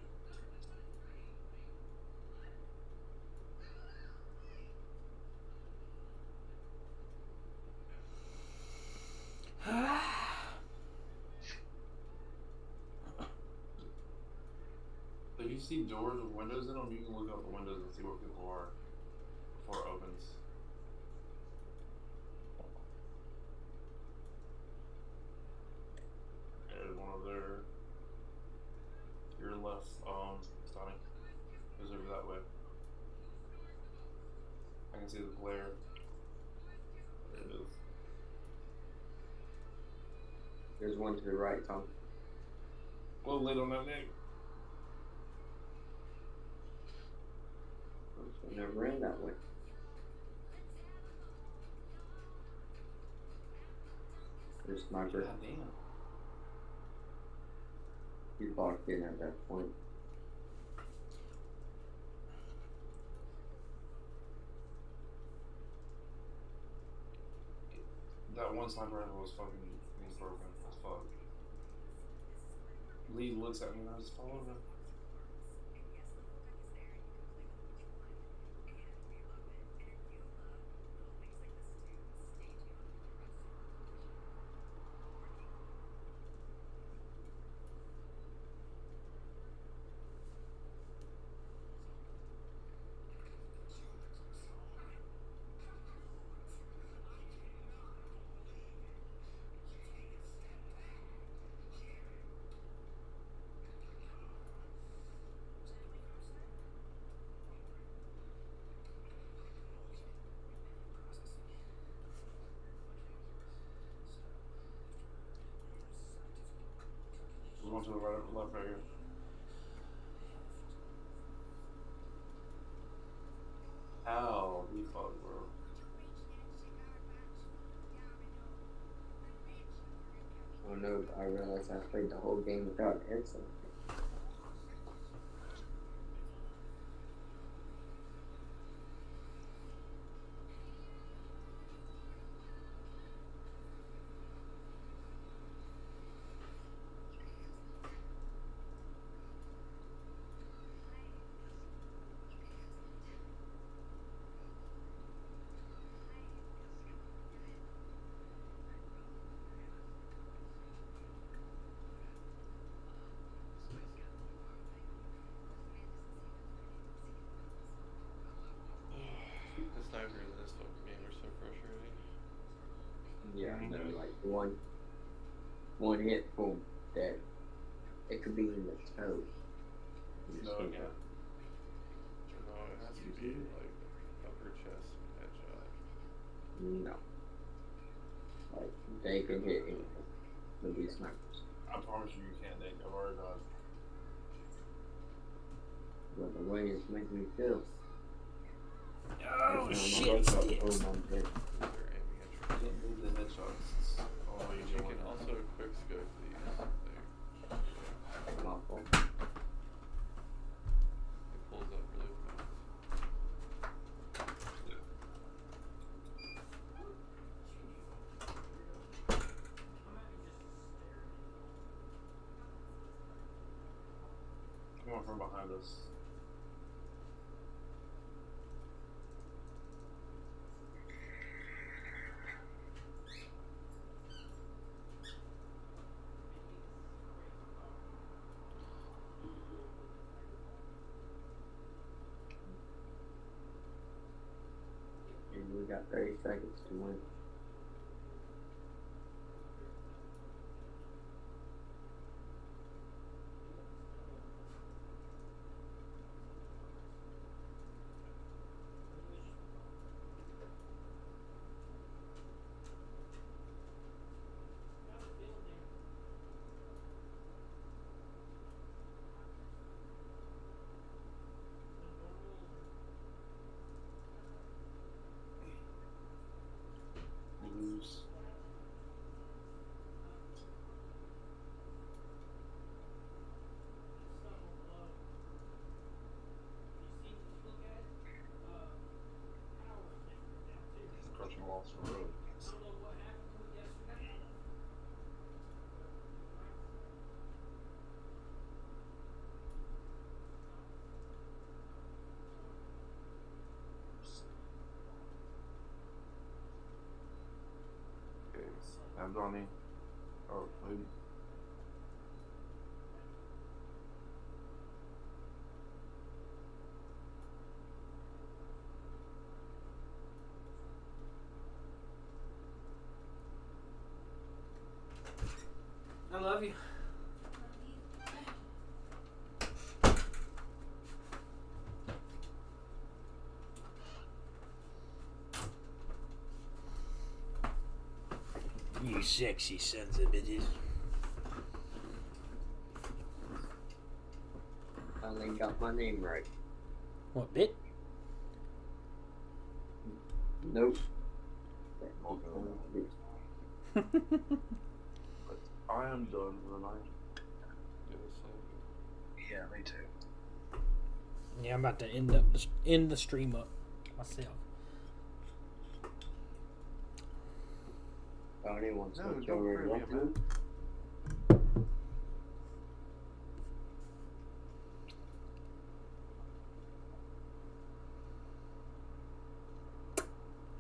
If you see doors with windows in them, you can look out the windows and see where people are before it opens. There's one over there. To your left, Sonny. Goes over that way. I can see the glare. There it is. There's one to the right, Tom. A little late on that name. I never ran that way. There's sniper. God damn. He's locked in at that point. That one sniper rifle was fucking was broken as fuck. Lee looks at me and I just fall over. going to the right or left right here. How the fuck, bro? Oh no, I realized I played the whole game without headset. The snipers in this fucking game are so frustrating. Yeah, I know, like one hit, boom, dead. It could be in the toe. You No, just okay. can't- No, it has to be like upper chest headshot. No. Like, they can hit anything with these snipers. I promise you, you can't, Nick. I've already died. But the way it's making me feel. Oh, every time shit. I look up, Sticks. boom, I'm dead. They're aiming at You can't do the headshots. It's all you you do. can also quick scope these. My fault. It pulls up really fast. Come on from behind us. And we got 30 seconds to win. You lose. Crushing walls for road. Okay, I'm Donnie. Oh, maybe. I love you. You sexy sons of bitches. Finally got my name right. What, bit? Nope. But I am done for the night. Yeah, same. Yeah, me too. Yeah, I'm about to end the stream up myself. Donnie wants No, to don't go over hurt me, left. man.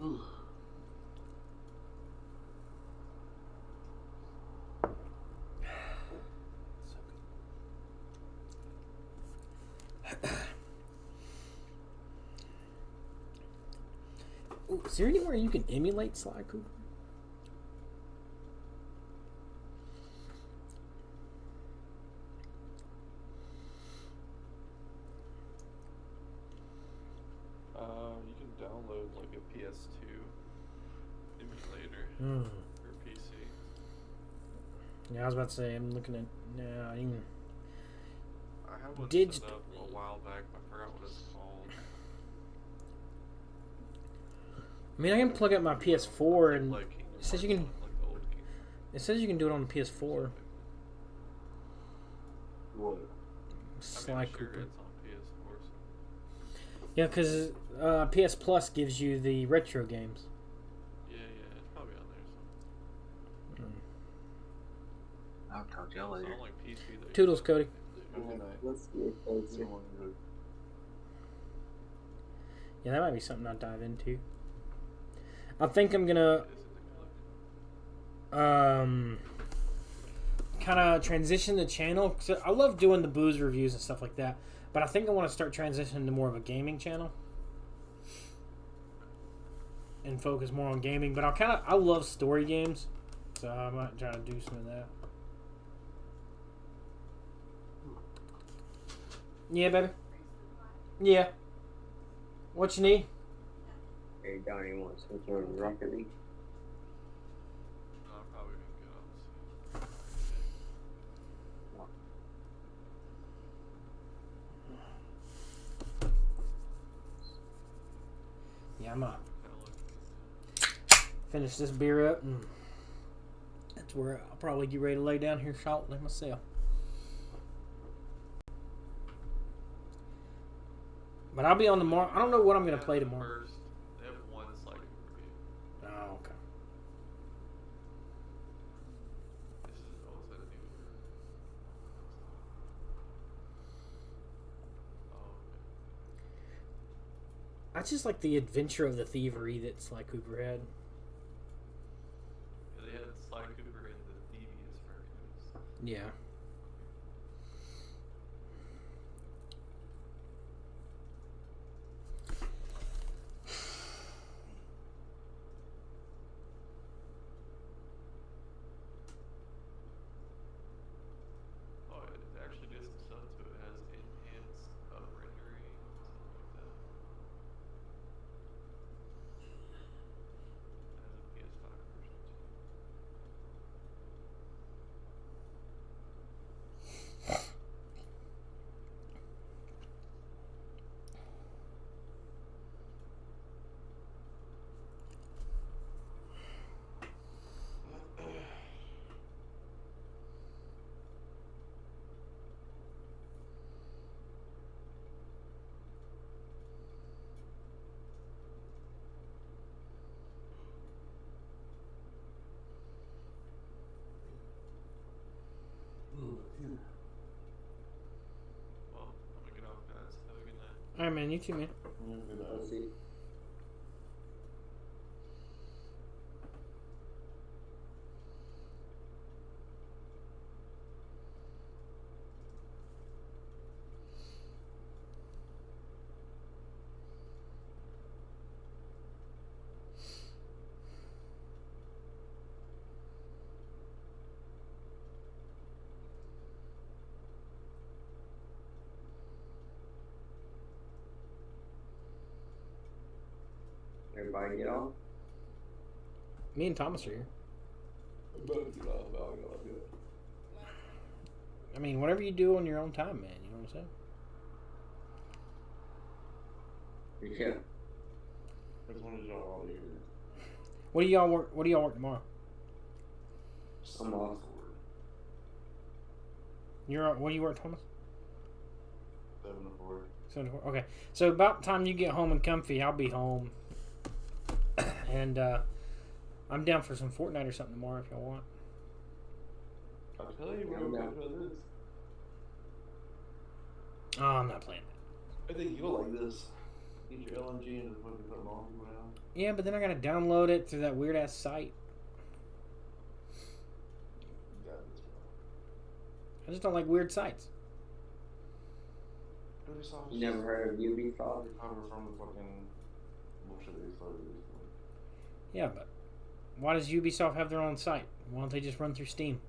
Ooh. Ooh, is there anywhere you can emulate Sly Cooper? You can download like a PS2 emulator Hmm. for PC. Yeah, I was about to say, I'm looking at. No, even. I had one Did- set up a while back. I forgot what it's called. I mean, I can plug up my PS4 and Like Kingdom it says you Hearts can. one, like the old Kingdom. It says you can do it on the PS4. What? I mean, Sly sure, Cooper. it's on PS4. So. Yeah, because PS Plus gives you the retro games. Yeah, it's probably on there. I'll talk to y'all So. It's later. on like PC though. Toodles, Cody. Good night. Let's get closer. Yeah, that might be something I'll dive into. I think I'm gonna kind of transition the channel. 'Cause I love doing the booze reviews and stuff like that, but I think I want to start transitioning to more of a gaming channel and focus more on gaming. But I love story games, so I might try to do some of that. Yeah, baby. Yeah. What you need? Hey, Donnie wants some sort of Rocket League. No, I'm probably gonna get on Yeah, I'm gonna this. Kinda finish this beer up, and that's where I'll probably get ready to lay down here shortly myself. But I'll be on tomorrow. I don't know what I'm gonna play tomorrow. First, they have one Sly Cooper game. Oh, okay. This is also the new. Oh, okay. I just like the adventure of the thievery that Sly Cooper had. Yeah, they had Sly Cooper in the Devious Raccoons. Yeah. Oh, it actually did some stuff to it. It has enhanced rendering, stuff like that. It has a PS5 version too. Well, I'm gonna get off, guys. Have a good night. All right, man. You too, man. Let's see. Everybody get on? Me and Thomas are here. I mean, whatever you do on your own time, man. You know what I'm saying? Yeah. Which one is y'all all here? What do y'all work? What do y'all work tomorrow? I'm off. What do you work, Thomas? 7 to 4. 7 to 4. Okay. So about the time you get home and comfy, I'll be home. And I'm down for some Fortnite or something tomorrow if y'all want. I tell you, I'm we're down. going to this. Oh, I'm not playing that. I think you'll like this. Get your LNG and just fucking put them all around. Yeah, but then I gotta download it through that weird ass site. You got this, bro. I just don't like weird sites. Ubisoft You never heard of Ubisoft? recover from the fucking bullshit they started recently. Yeah, but why does Ubisoft have their own site? Why don't they just run through Steam?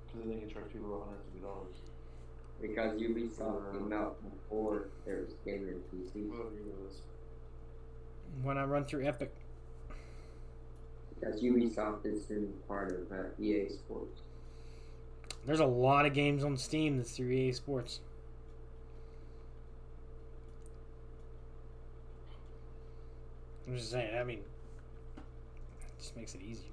Because then they can charge people $150. Because Ubisoft came out before there was gamer PC. Whatever you know this. Why not run through Epic? That's Ubisoft is in part of EA Sports. There's a lot of games on Steam that's through EA Sports. I'm just saying, I mean, it just makes it easier.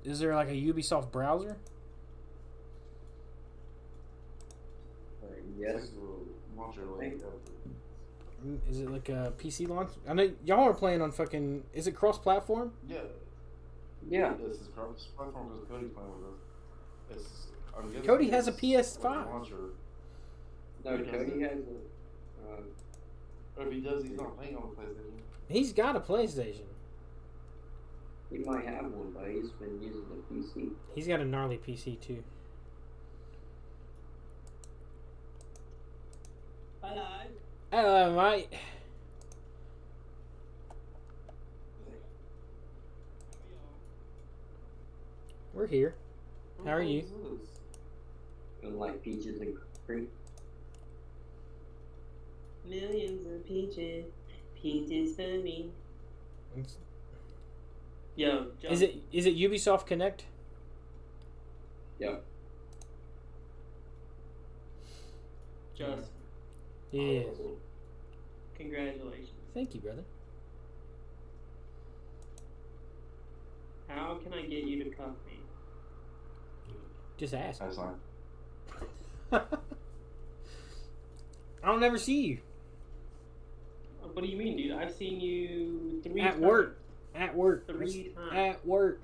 Is there like a Ubisoft browser? Yes. Launcher Is it like a PC launch? I know y'all are playing on fucking. Is it cross-platform? Yeah. Yeah. This is cross platform because Cody's playing with us. It's, I'm guessing Cody has a it's PS5. like a launcher. No, Because Cody has Or if he does, he's not playing on the PlayStation. He's got a PlayStation. he might have one, but he's been using the PC. He's got a gnarly PC too. Hello. Hello, mate. We're here. How are you? And like peaches and cream. Millions of peaches, peaches for me. It's- Yo, Is it Ubisoft Connect? Yep. Justin? Yeah. Congratulations. Thank you, brother. How can I get you to cuff me? Just ask. That's fine. I don't ever see you What do you mean, dude? I've seen you 3 at times. work. At work. 3 times. At work.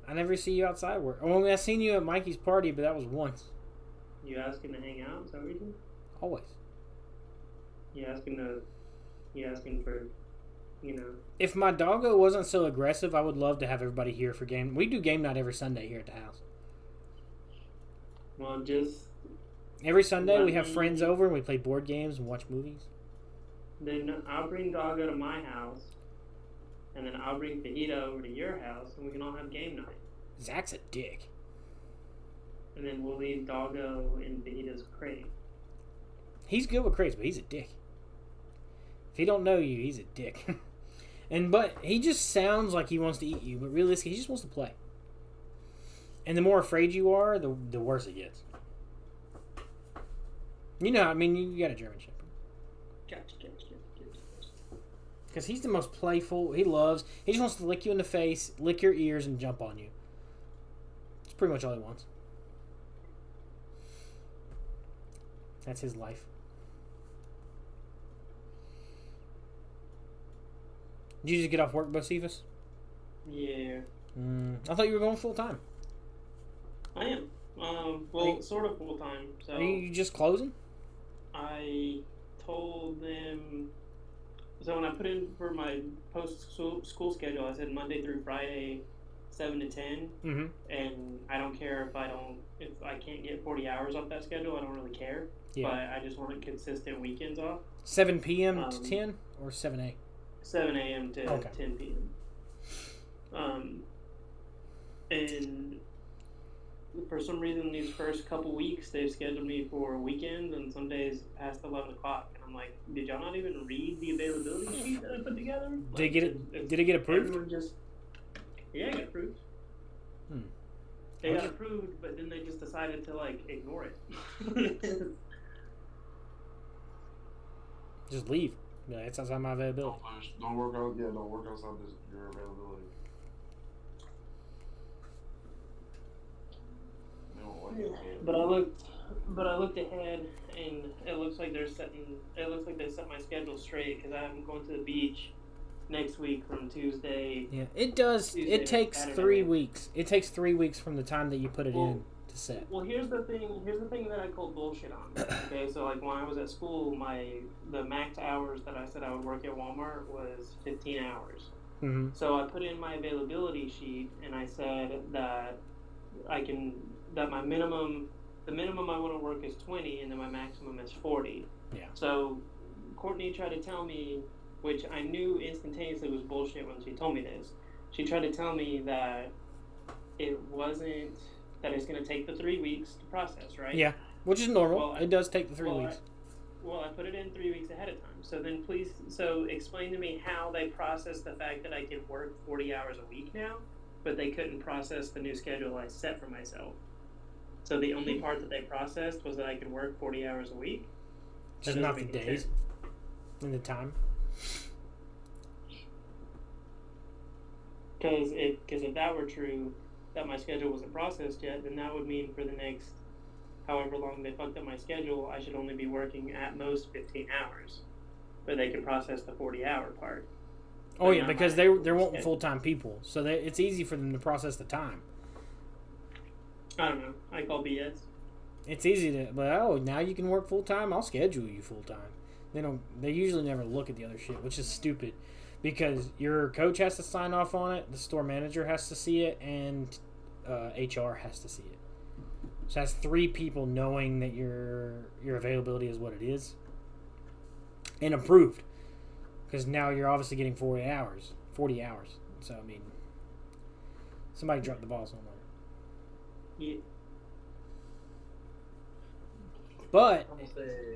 I never see you outside work. Oh, I mean, I seen you at Mikey's party, but that was once. You asking to hang out? Is that what you're doing? Always. You asking for, you know. If my doggo wasn't so aggressive, I would love to have everybody here for game. We do game night every Sunday here at the house. Well, just Every Sunday we Let have me- friends over and we play board games and watch movies. then I'll bring Doggo to my house, and then I'll bring Fajita over to your house, and we can all have game night. Zach's a dick. And then we'll leave Doggo in Fajita's crate. He's good with crates, but he's a dick. If he don't know you, he's a dick. But he just sounds like he wants to eat you, but realistically, he just wants to play. And the more afraid you are, the worse it gets. You know, I mean, you got a German Shepherd. Gotcha. Because he's the most playful. He just wants to lick you in the face, lick your ears, and jump on you. That's pretty much all he wants. That's his life. Did you just get off work, Bocephus? Yeah, I thought you were going full time. I am. Are you- Sort of full time. So Are you just closing? I told them. So when I put in for my post school schedule, I said Monday through Friday, 7 to 10, Mm-hmm. and I don't care if I can't get 40 hours off that schedule. I don't really care. Yeah. But I just want consistent weekends off. 7 p.m. to 10 or 7 a.m.? 7 a.m. to Okay. 10 p.m. And for some reason, these first couple weeks, they've scheduled me for weekends and some days past 11 o'clock. And I'm like, did y'all not even read the availability sheet that I put together? Did it get approved? Everyone just, yeah, it got approved. They got approved, but then they just decided to like ignore it. Just leave. Yeah, it's outside my availability. Don't work out. Yeah, don't work outside your availability. They don't like it. But I looked ahead, and it looks like they set my schedule straight because I'm going to the beach next week from Tuesday. Yeah, it does. Tuesday It to takes Saturday. 3 weeks. It takes 3 weeks from the time that you put it in to set. Well, here's the thing that I called bullshit on. Okay, so like when I was at school, the max hours that I said I would work at Walmart was 15 hours. Mm-hmm. So I put in my availability sheet, and I said that my minimum I want to work is 20, and then my maximum is 40. Yeah. So Courtney tried to tell me, which I knew instantaneously was bullshit when she told me this. She tried to tell me that that it's going to take the 3 weeks to process, right? Yeah, which is normal. Well, it does take the 3 weeks. Well, I put it in 3 weeks ahead of time. So then explain to me how they process the fact that I can work 40 hours a week now, but they couldn't process the new schedule I set for myself. So the only part that they processed was that I could work 40 hours a week. Just not the days and the time. Because if that were true, that my schedule wasn't processed yet, then that would mean for the next however long they fucked up my schedule, I should only be working at most 15 hours. But they can process the 40-hour part. Oh yeah, because they're wanting full-time people, so it's easy for them to process the time. I don't know. I call BS. It's easy to, but now you can work full-time. I'll schedule you full-time. They usually never look at the other shit, which is stupid, because your coach has to sign off on it, the store manager has to see it, and HR has to see it. So that's 3 people knowing that your availability is what it is, and approved. Because now you're obviously getting 40 hours. So, I mean, somebody dropped the ball somewhere. Yeah. But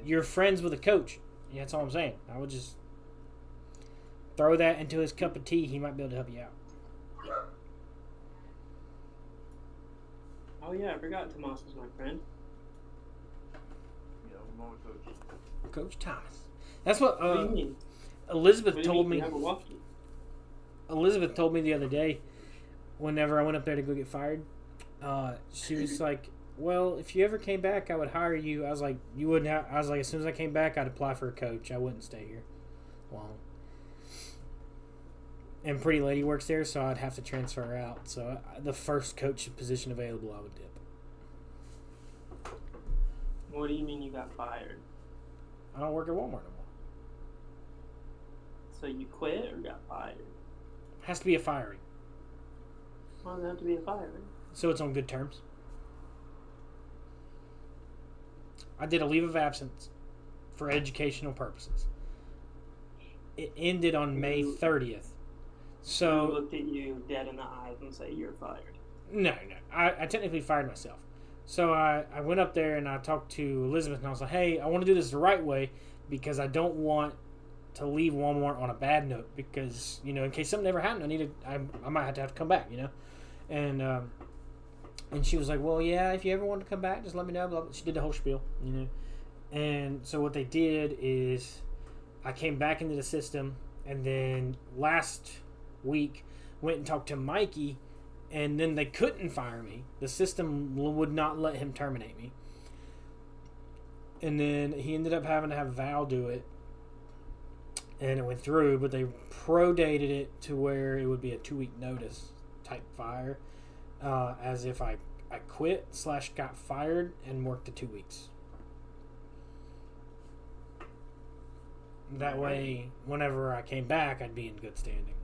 you're friends with a coach. Yeah, that's all I'm saying. I would just throw that into his cup of tea. He might be able to help you out. Oh, yeah, I forgot Tomas was my friend. Yeah, I'm on coach. Coach Thomas. That's what, What do you mean? Elizabeth told me. You have a walkie? Elizabeth told me the other day, whenever I went up there to go get fired, she was like, well, if you ever came back, I would hire you. I was like, you wouldn't have. I was like, as soon as I came back, I'd apply for a coach. I wouldn't stay here long. And Pretty Lady works there, so I'd have to transfer her out. So the first coach position available, I would dip. What do you mean you got fired? I don't work at Walmart no more. So you quit or got fired? Has to be a firing. Why does it have to be a firing? So it's on good terms. I did a leave of absence for educational purposes. It ended on May 30th. So I looked at you dead in the eyes and say you're fired. No. I technically fired myself. So I went up there and I talked to Elizabeth and I was like, hey, I want to do this the right way because I don't want to leave Walmart on a bad note because, in case something ever happened, I might have to come back, And she was like, well, yeah, if you ever want to come back, just let me know. Blah, blah. She did the whole spiel, And so what they did is I came back into the system and then last week went and talked to Mikey and then they couldn't fire me. The system would not let him terminate me. And then he ended up having to have Val do it. And it went through, but they pro-dated it to where it would be a 2-week notice type fire. As if I quit / got fired and worked the 2 weeks. That way, whenever I came back, I'd be in good standing.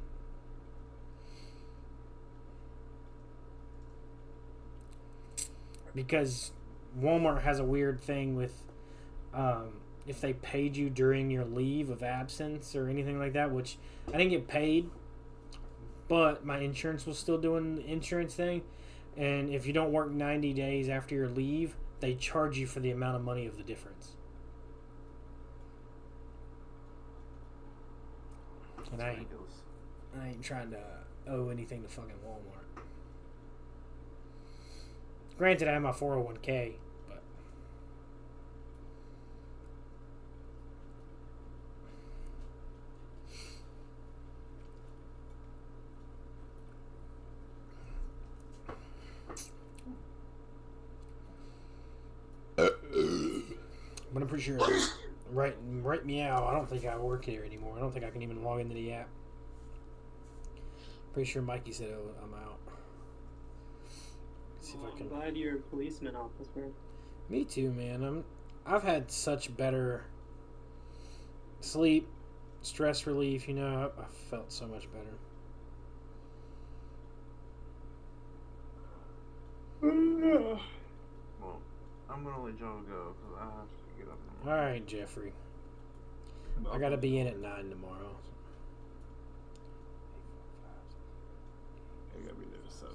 Because Walmart has a weird thing with if they paid you during your leave of absence or anything like that, which I didn't get paid, but my insurance was still doing the insurance thing. And if you don't work 90 days after your leave, they charge you for the amount of money of the difference. And I ain't trying to owe anything to fucking Walmart. Granted, I have my 401k, but I'm pretty sure right meow. I don't think I work here anymore. I don't think I can even log into the app. Pretty sure Mikey said I'm out. See if I can. I'm glad you're a policeman officer. Me too, man. I've had such better sleep, stress relief. I felt so much better. Well, I'm gonna let Joe go because I have to get up in the All morning. right, Jeffrey. I gotta be in at 9 tomorrow. I gotta be there at 7.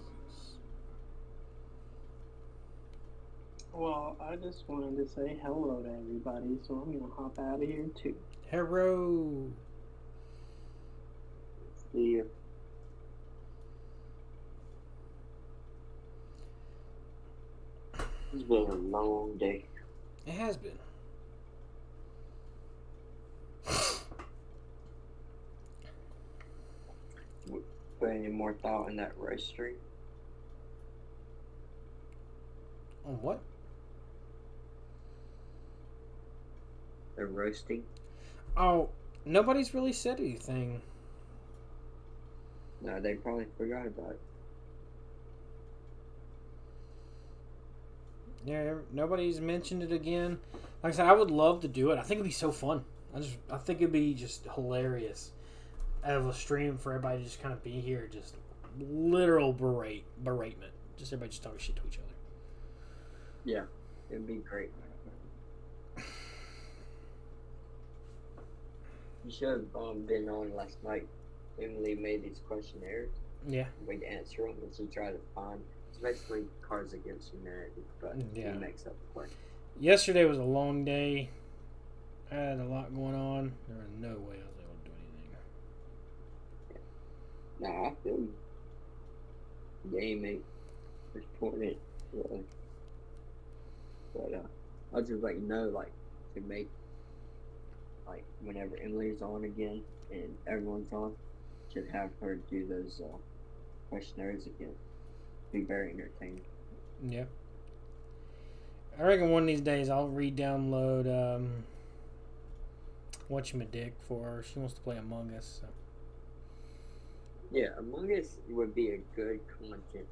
Well, I just wanted to say hello to everybody, so I'm gonna hop out of here too. Hero. See you. It's been a long day. It has been. Put any more thought in that roast stream? On what? The roasting? Oh, nobody's really said anything. No, they probably forgot about it. Yeah, nobody's mentioned it again. Like I said, I would love to do it. I think it'd be so fun. I think it'd be just hilarious. Of a stream for everybody to just kind of be here, just literal beratement. Just everybody just talking shit to each other. Yeah, it'd be great. You should have been on last night. Emily made these questionnaires. Yeah. We'd answer them and she tried to find. It's basically Cards Against Humanity, but Yeah. he makes up the question. Yesterday was a long day. I had a lot going on. There was no way I was able to do anything. Nah, I feel you. Game ain't important, really. But I'll just let you know, like, to make, like, whenever Emily's on again and everyone's on, should have her do those questionnaires again. Be very entertaining. Yeah. I reckon one of these days I'll re-download Whatchamadick for her. She wants to play Among Us. So. Yeah, Among Us would be a good content.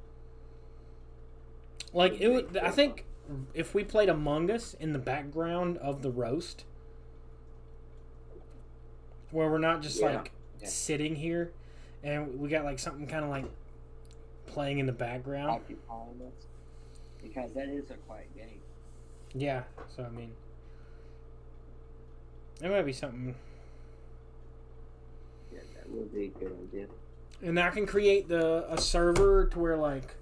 Like it would. I think if we played Among Us in the background of the roast, where we're not just like sitting here, and we got like something kind of like playing in the background. Occupying us. Because that is a quiet game. Yeah. So I mean, it might be something. Yeah, that would be a good idea. And I can create a server to where like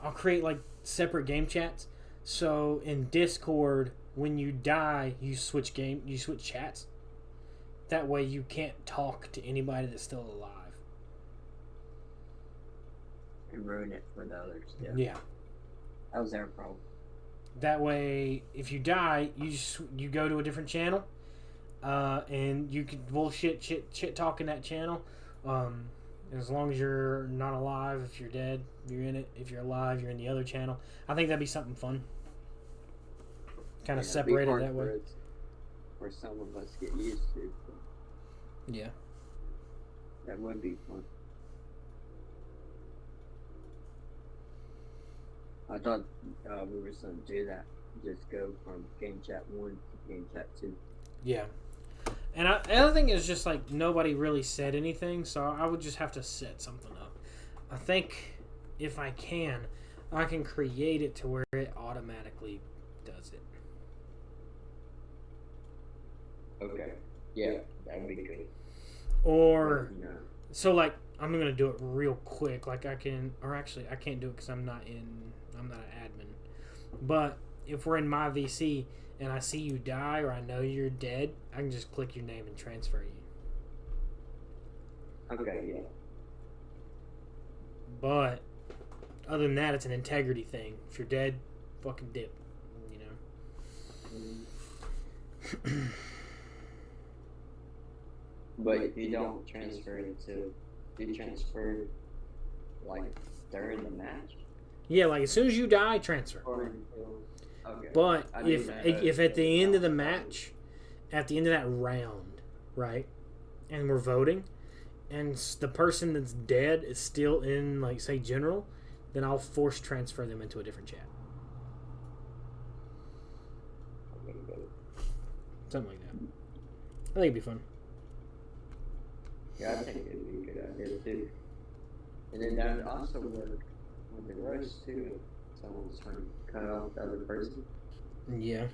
I'll create like separate game chats. So in Discord, when you die, you switch chats. That way you can't talk to anybody that's still alive. And ruin it for the others. Yeah. Yeah. That was their problem. That way, if you die, you go to a different channel, and you can bullshit shit talk in that channel. As long as you're not alive, if you're dead, you're in it. If you're alive, you're in the other channel. I think that'd be something fun. Kind of separate it that way. For some of us get used to. Yeah. That would be fun. I thought we were going to do that. Just go from game chat 1 to game chat 2. Yeah. And the other thing is just like nobody really said anything, so I would just have to set something up. I think if I can create it to where it automatically does it. Okay. Yeah, that would be good. Or so like I'm gonna do it real quick. Like I can't do it because I'm not an admin. But if we're in my VC and I see you die or I know you're dead, I can just click your name and transfer you. Okay, yeah. But other than that, it's an integrity thing. If you're dead, fucking dip. You know. But if you don't transfer it do you transfer like during the match? Yeah, like as soon as you die, transfer. Okay. But if at the end of the match, at the end of that round, right, and we're voting, and the person that's dead is still in, like, say, general, then I'll force transfer them into a different chat. Something like that. I think it'd be fun. Yeah, I think it'd be a good idea too. And then that would also work with the roast too. Someone's trying to cut off the other person. Yeah.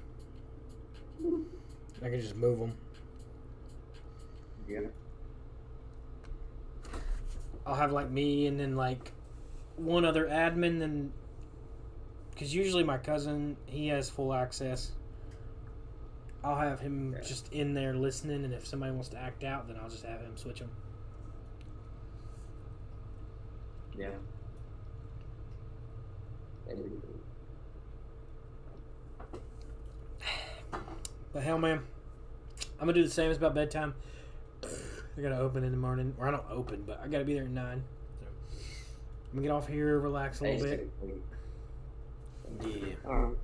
I can just move them. Yeah. I'll have like me and then like one other admin, and Because usually my cousin, he has full access. I'll have him Yeah. just in there listening, and if somebody wants to act out, then I'll just have him switch them. Yeah. That'd be cool. But hell, man, I'm gonna do the same. It's about bedtime. I gotta open in the morning, or I don't open, but I gotta be there at 9. So I'm gonna get off here, relax a little bit. Yeah. Alright.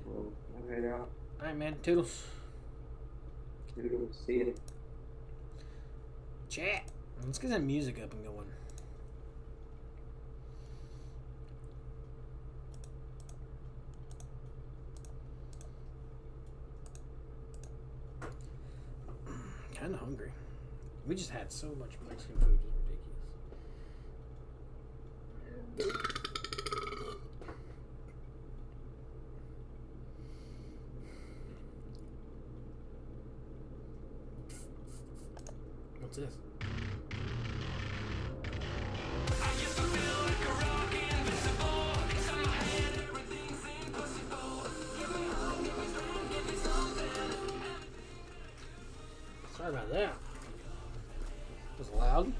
Well, I'll head out. All right, man. Toodles. See you. Chat. Let's get that music up and going. Kind of hungry. We just had so much Mexican food, it's ridiculous. What's this? Sorry about that. Was it loud?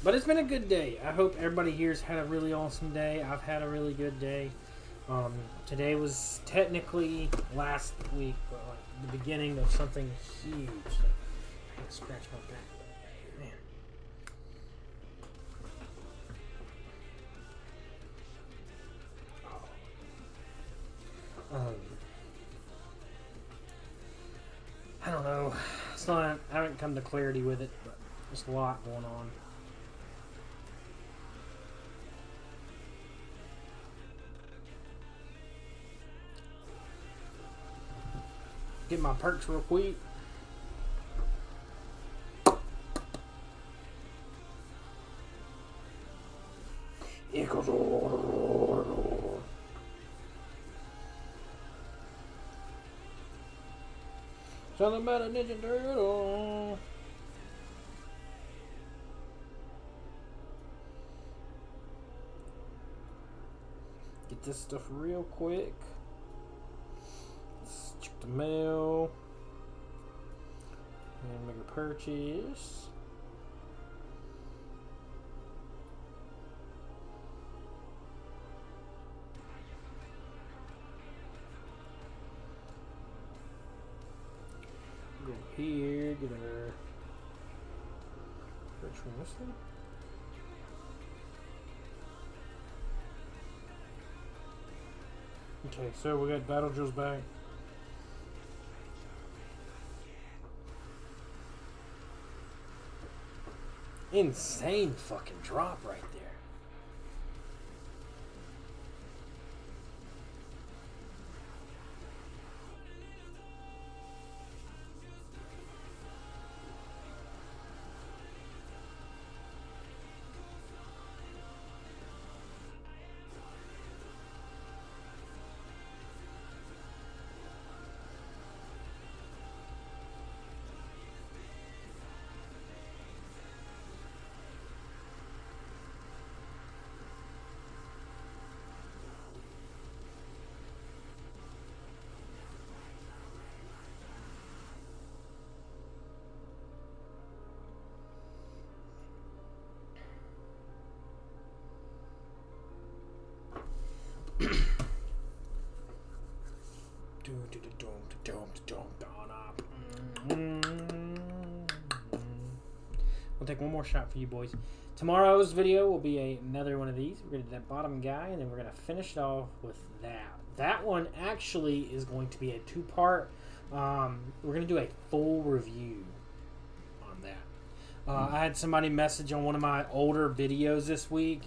But it's been a good day. I hope everybody here's had a really awesome day. I've had a really good day. Today was technically last week, but like the beginning of something huge. So I can scratch my back. Man. I don't know. It's not. I haven't come to clarity with it, but there's a lot going on. Get my perks real quick. Something about a Ninja Turtle. Get this stuff real quick. Let's check the mail. And make a purchase. Go here, get our virtual wrestling. Okay, so we got Battle Drills back. Insane fucking drop right there. We'll take one more shot for you boys. Tomorrow's video will be another one of these. We're going to do that bottom guy, and then we're going to finish it off with that. That one actually is going to be a 2-part. We're going to do a full review on that. I had somebody message on one of my older videos this week,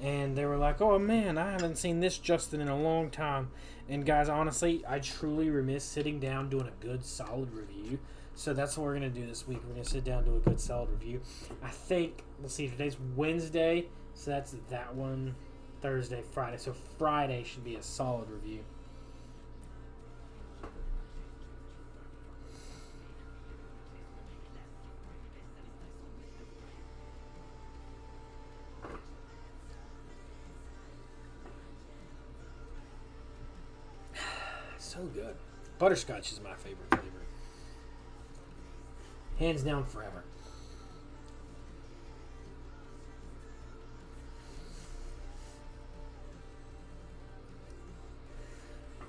and they were like, oh man, I haven't seen this Justin in a long time. And guys, honestly, I truly remiss sitting down doing a good solid review. So that's what we're going to do this week. We're going to sit down and do a good solid review. I think, let's see, today's Wednesday, so that's that one, Thursday, Friday. So Friday should be a solid review. so good. Butterscotch is my favorite flavor. Hands down forever.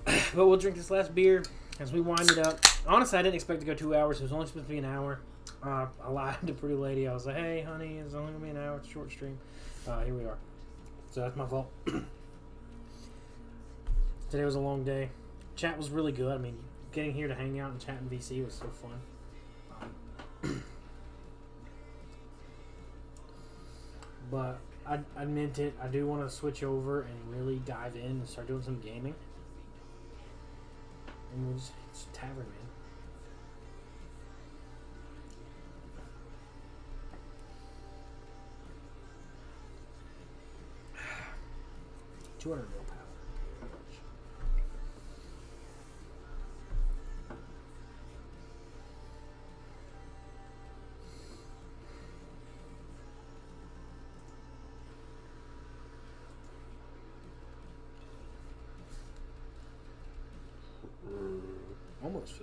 But we'll drink this last beer as we wind it up. Honestly, I didn't expect to go 2 hours. It was only supposed to be an hour. I lied to Pretty Lady. I was like, hey, honey, it's only going to be an hour. It's a short stream. Here we are. So that's my fault. Today was a long day. Chat was really good. I mean, getting here to hang out and chat in VC was so fun. But I meant it. I do want to switch over and really dive in and start doing some gaming. And we'll just it's a tavern, man. $200 mil power. Almost 50%.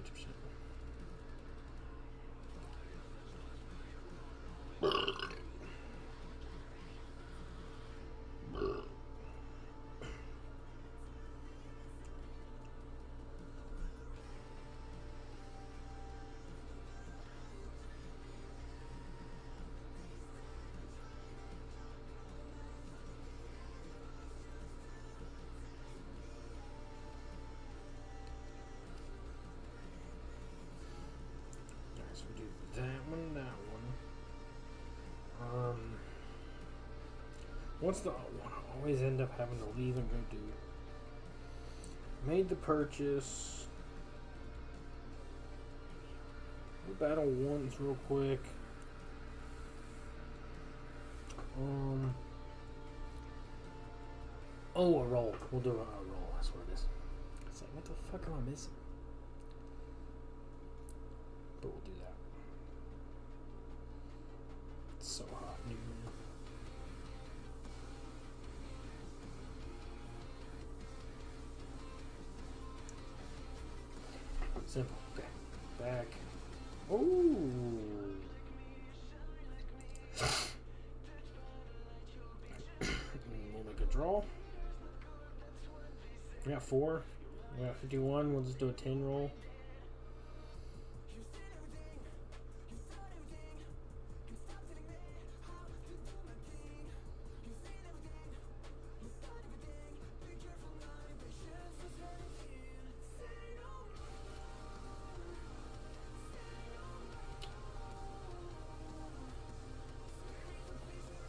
So we do that one. What's the one I always end up having to leave and go do? Made the purchase. We'll battle ones real quick. Oh, a roll. We'll do a roll. That's what it is. It's like, what the fuck am I missing? But we'll do that. It's so hot, dude. Simple. Okay. Back. Ooh. We'll make a draw. We got 4. We got 51. We'll just do a 10 roll.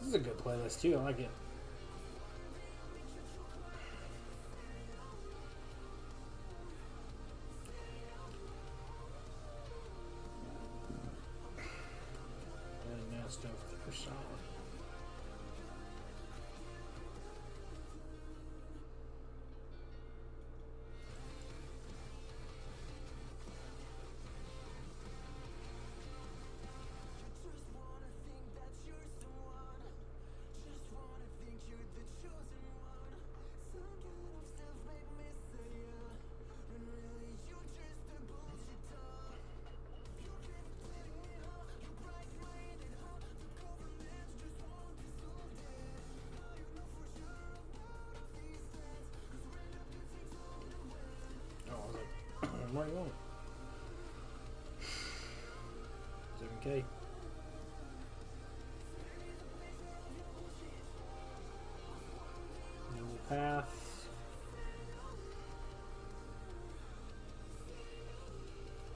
This is a good playlist too. I like it. And now stuff for solid. What do you want? 7K. No path.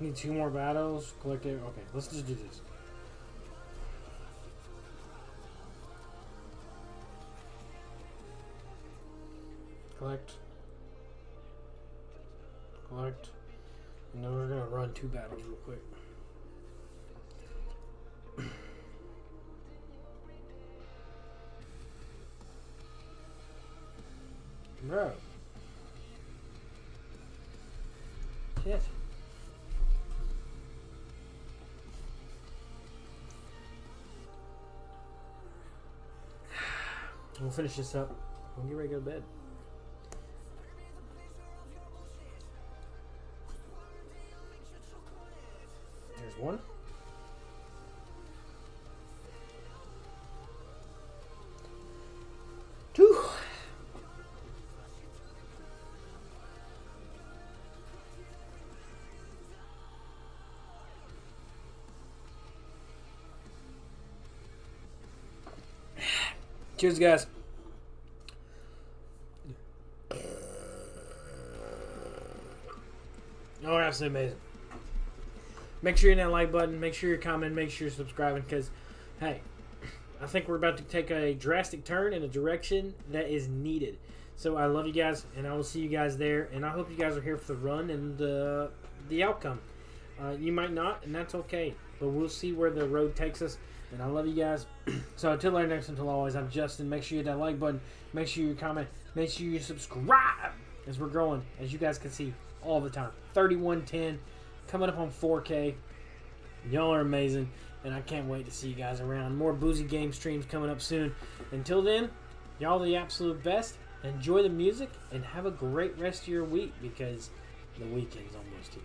Need 2 more battles. Collect it. Okay, let's just do this. Collect. Collect. And then we're gonna run 2 battles real quick. Bro. Shit. We'll finish this up. We'll get ready to go to bed. one. Two. Cheers, guys. Oh, absolutely amazing. Make sure you hit that like button. Make sure you're commenting. Make sure you're subscribing because, hey, I think we're about to take a drastic turn in a direction that is needed. So I love you guys, and I will see you guys there. And I hope you guys are here for the run and the outcome. You might not, and that's okay. But we'll see where the road takes us. And I love you guys. So until later, next, until always, I'm Justin. Make sure you hit that like button. Make sure you comment. Make sure you subscribe as we're growing, as you guys can see all the time. 3110, coming up on 4K. Y'all are amazing, and I can't wait to see you guys around. More Boozy Game streams coming up soon. Until then, y'all the absolute best. Enjoy the music, and have a great rest of your week because the weekend's almost here.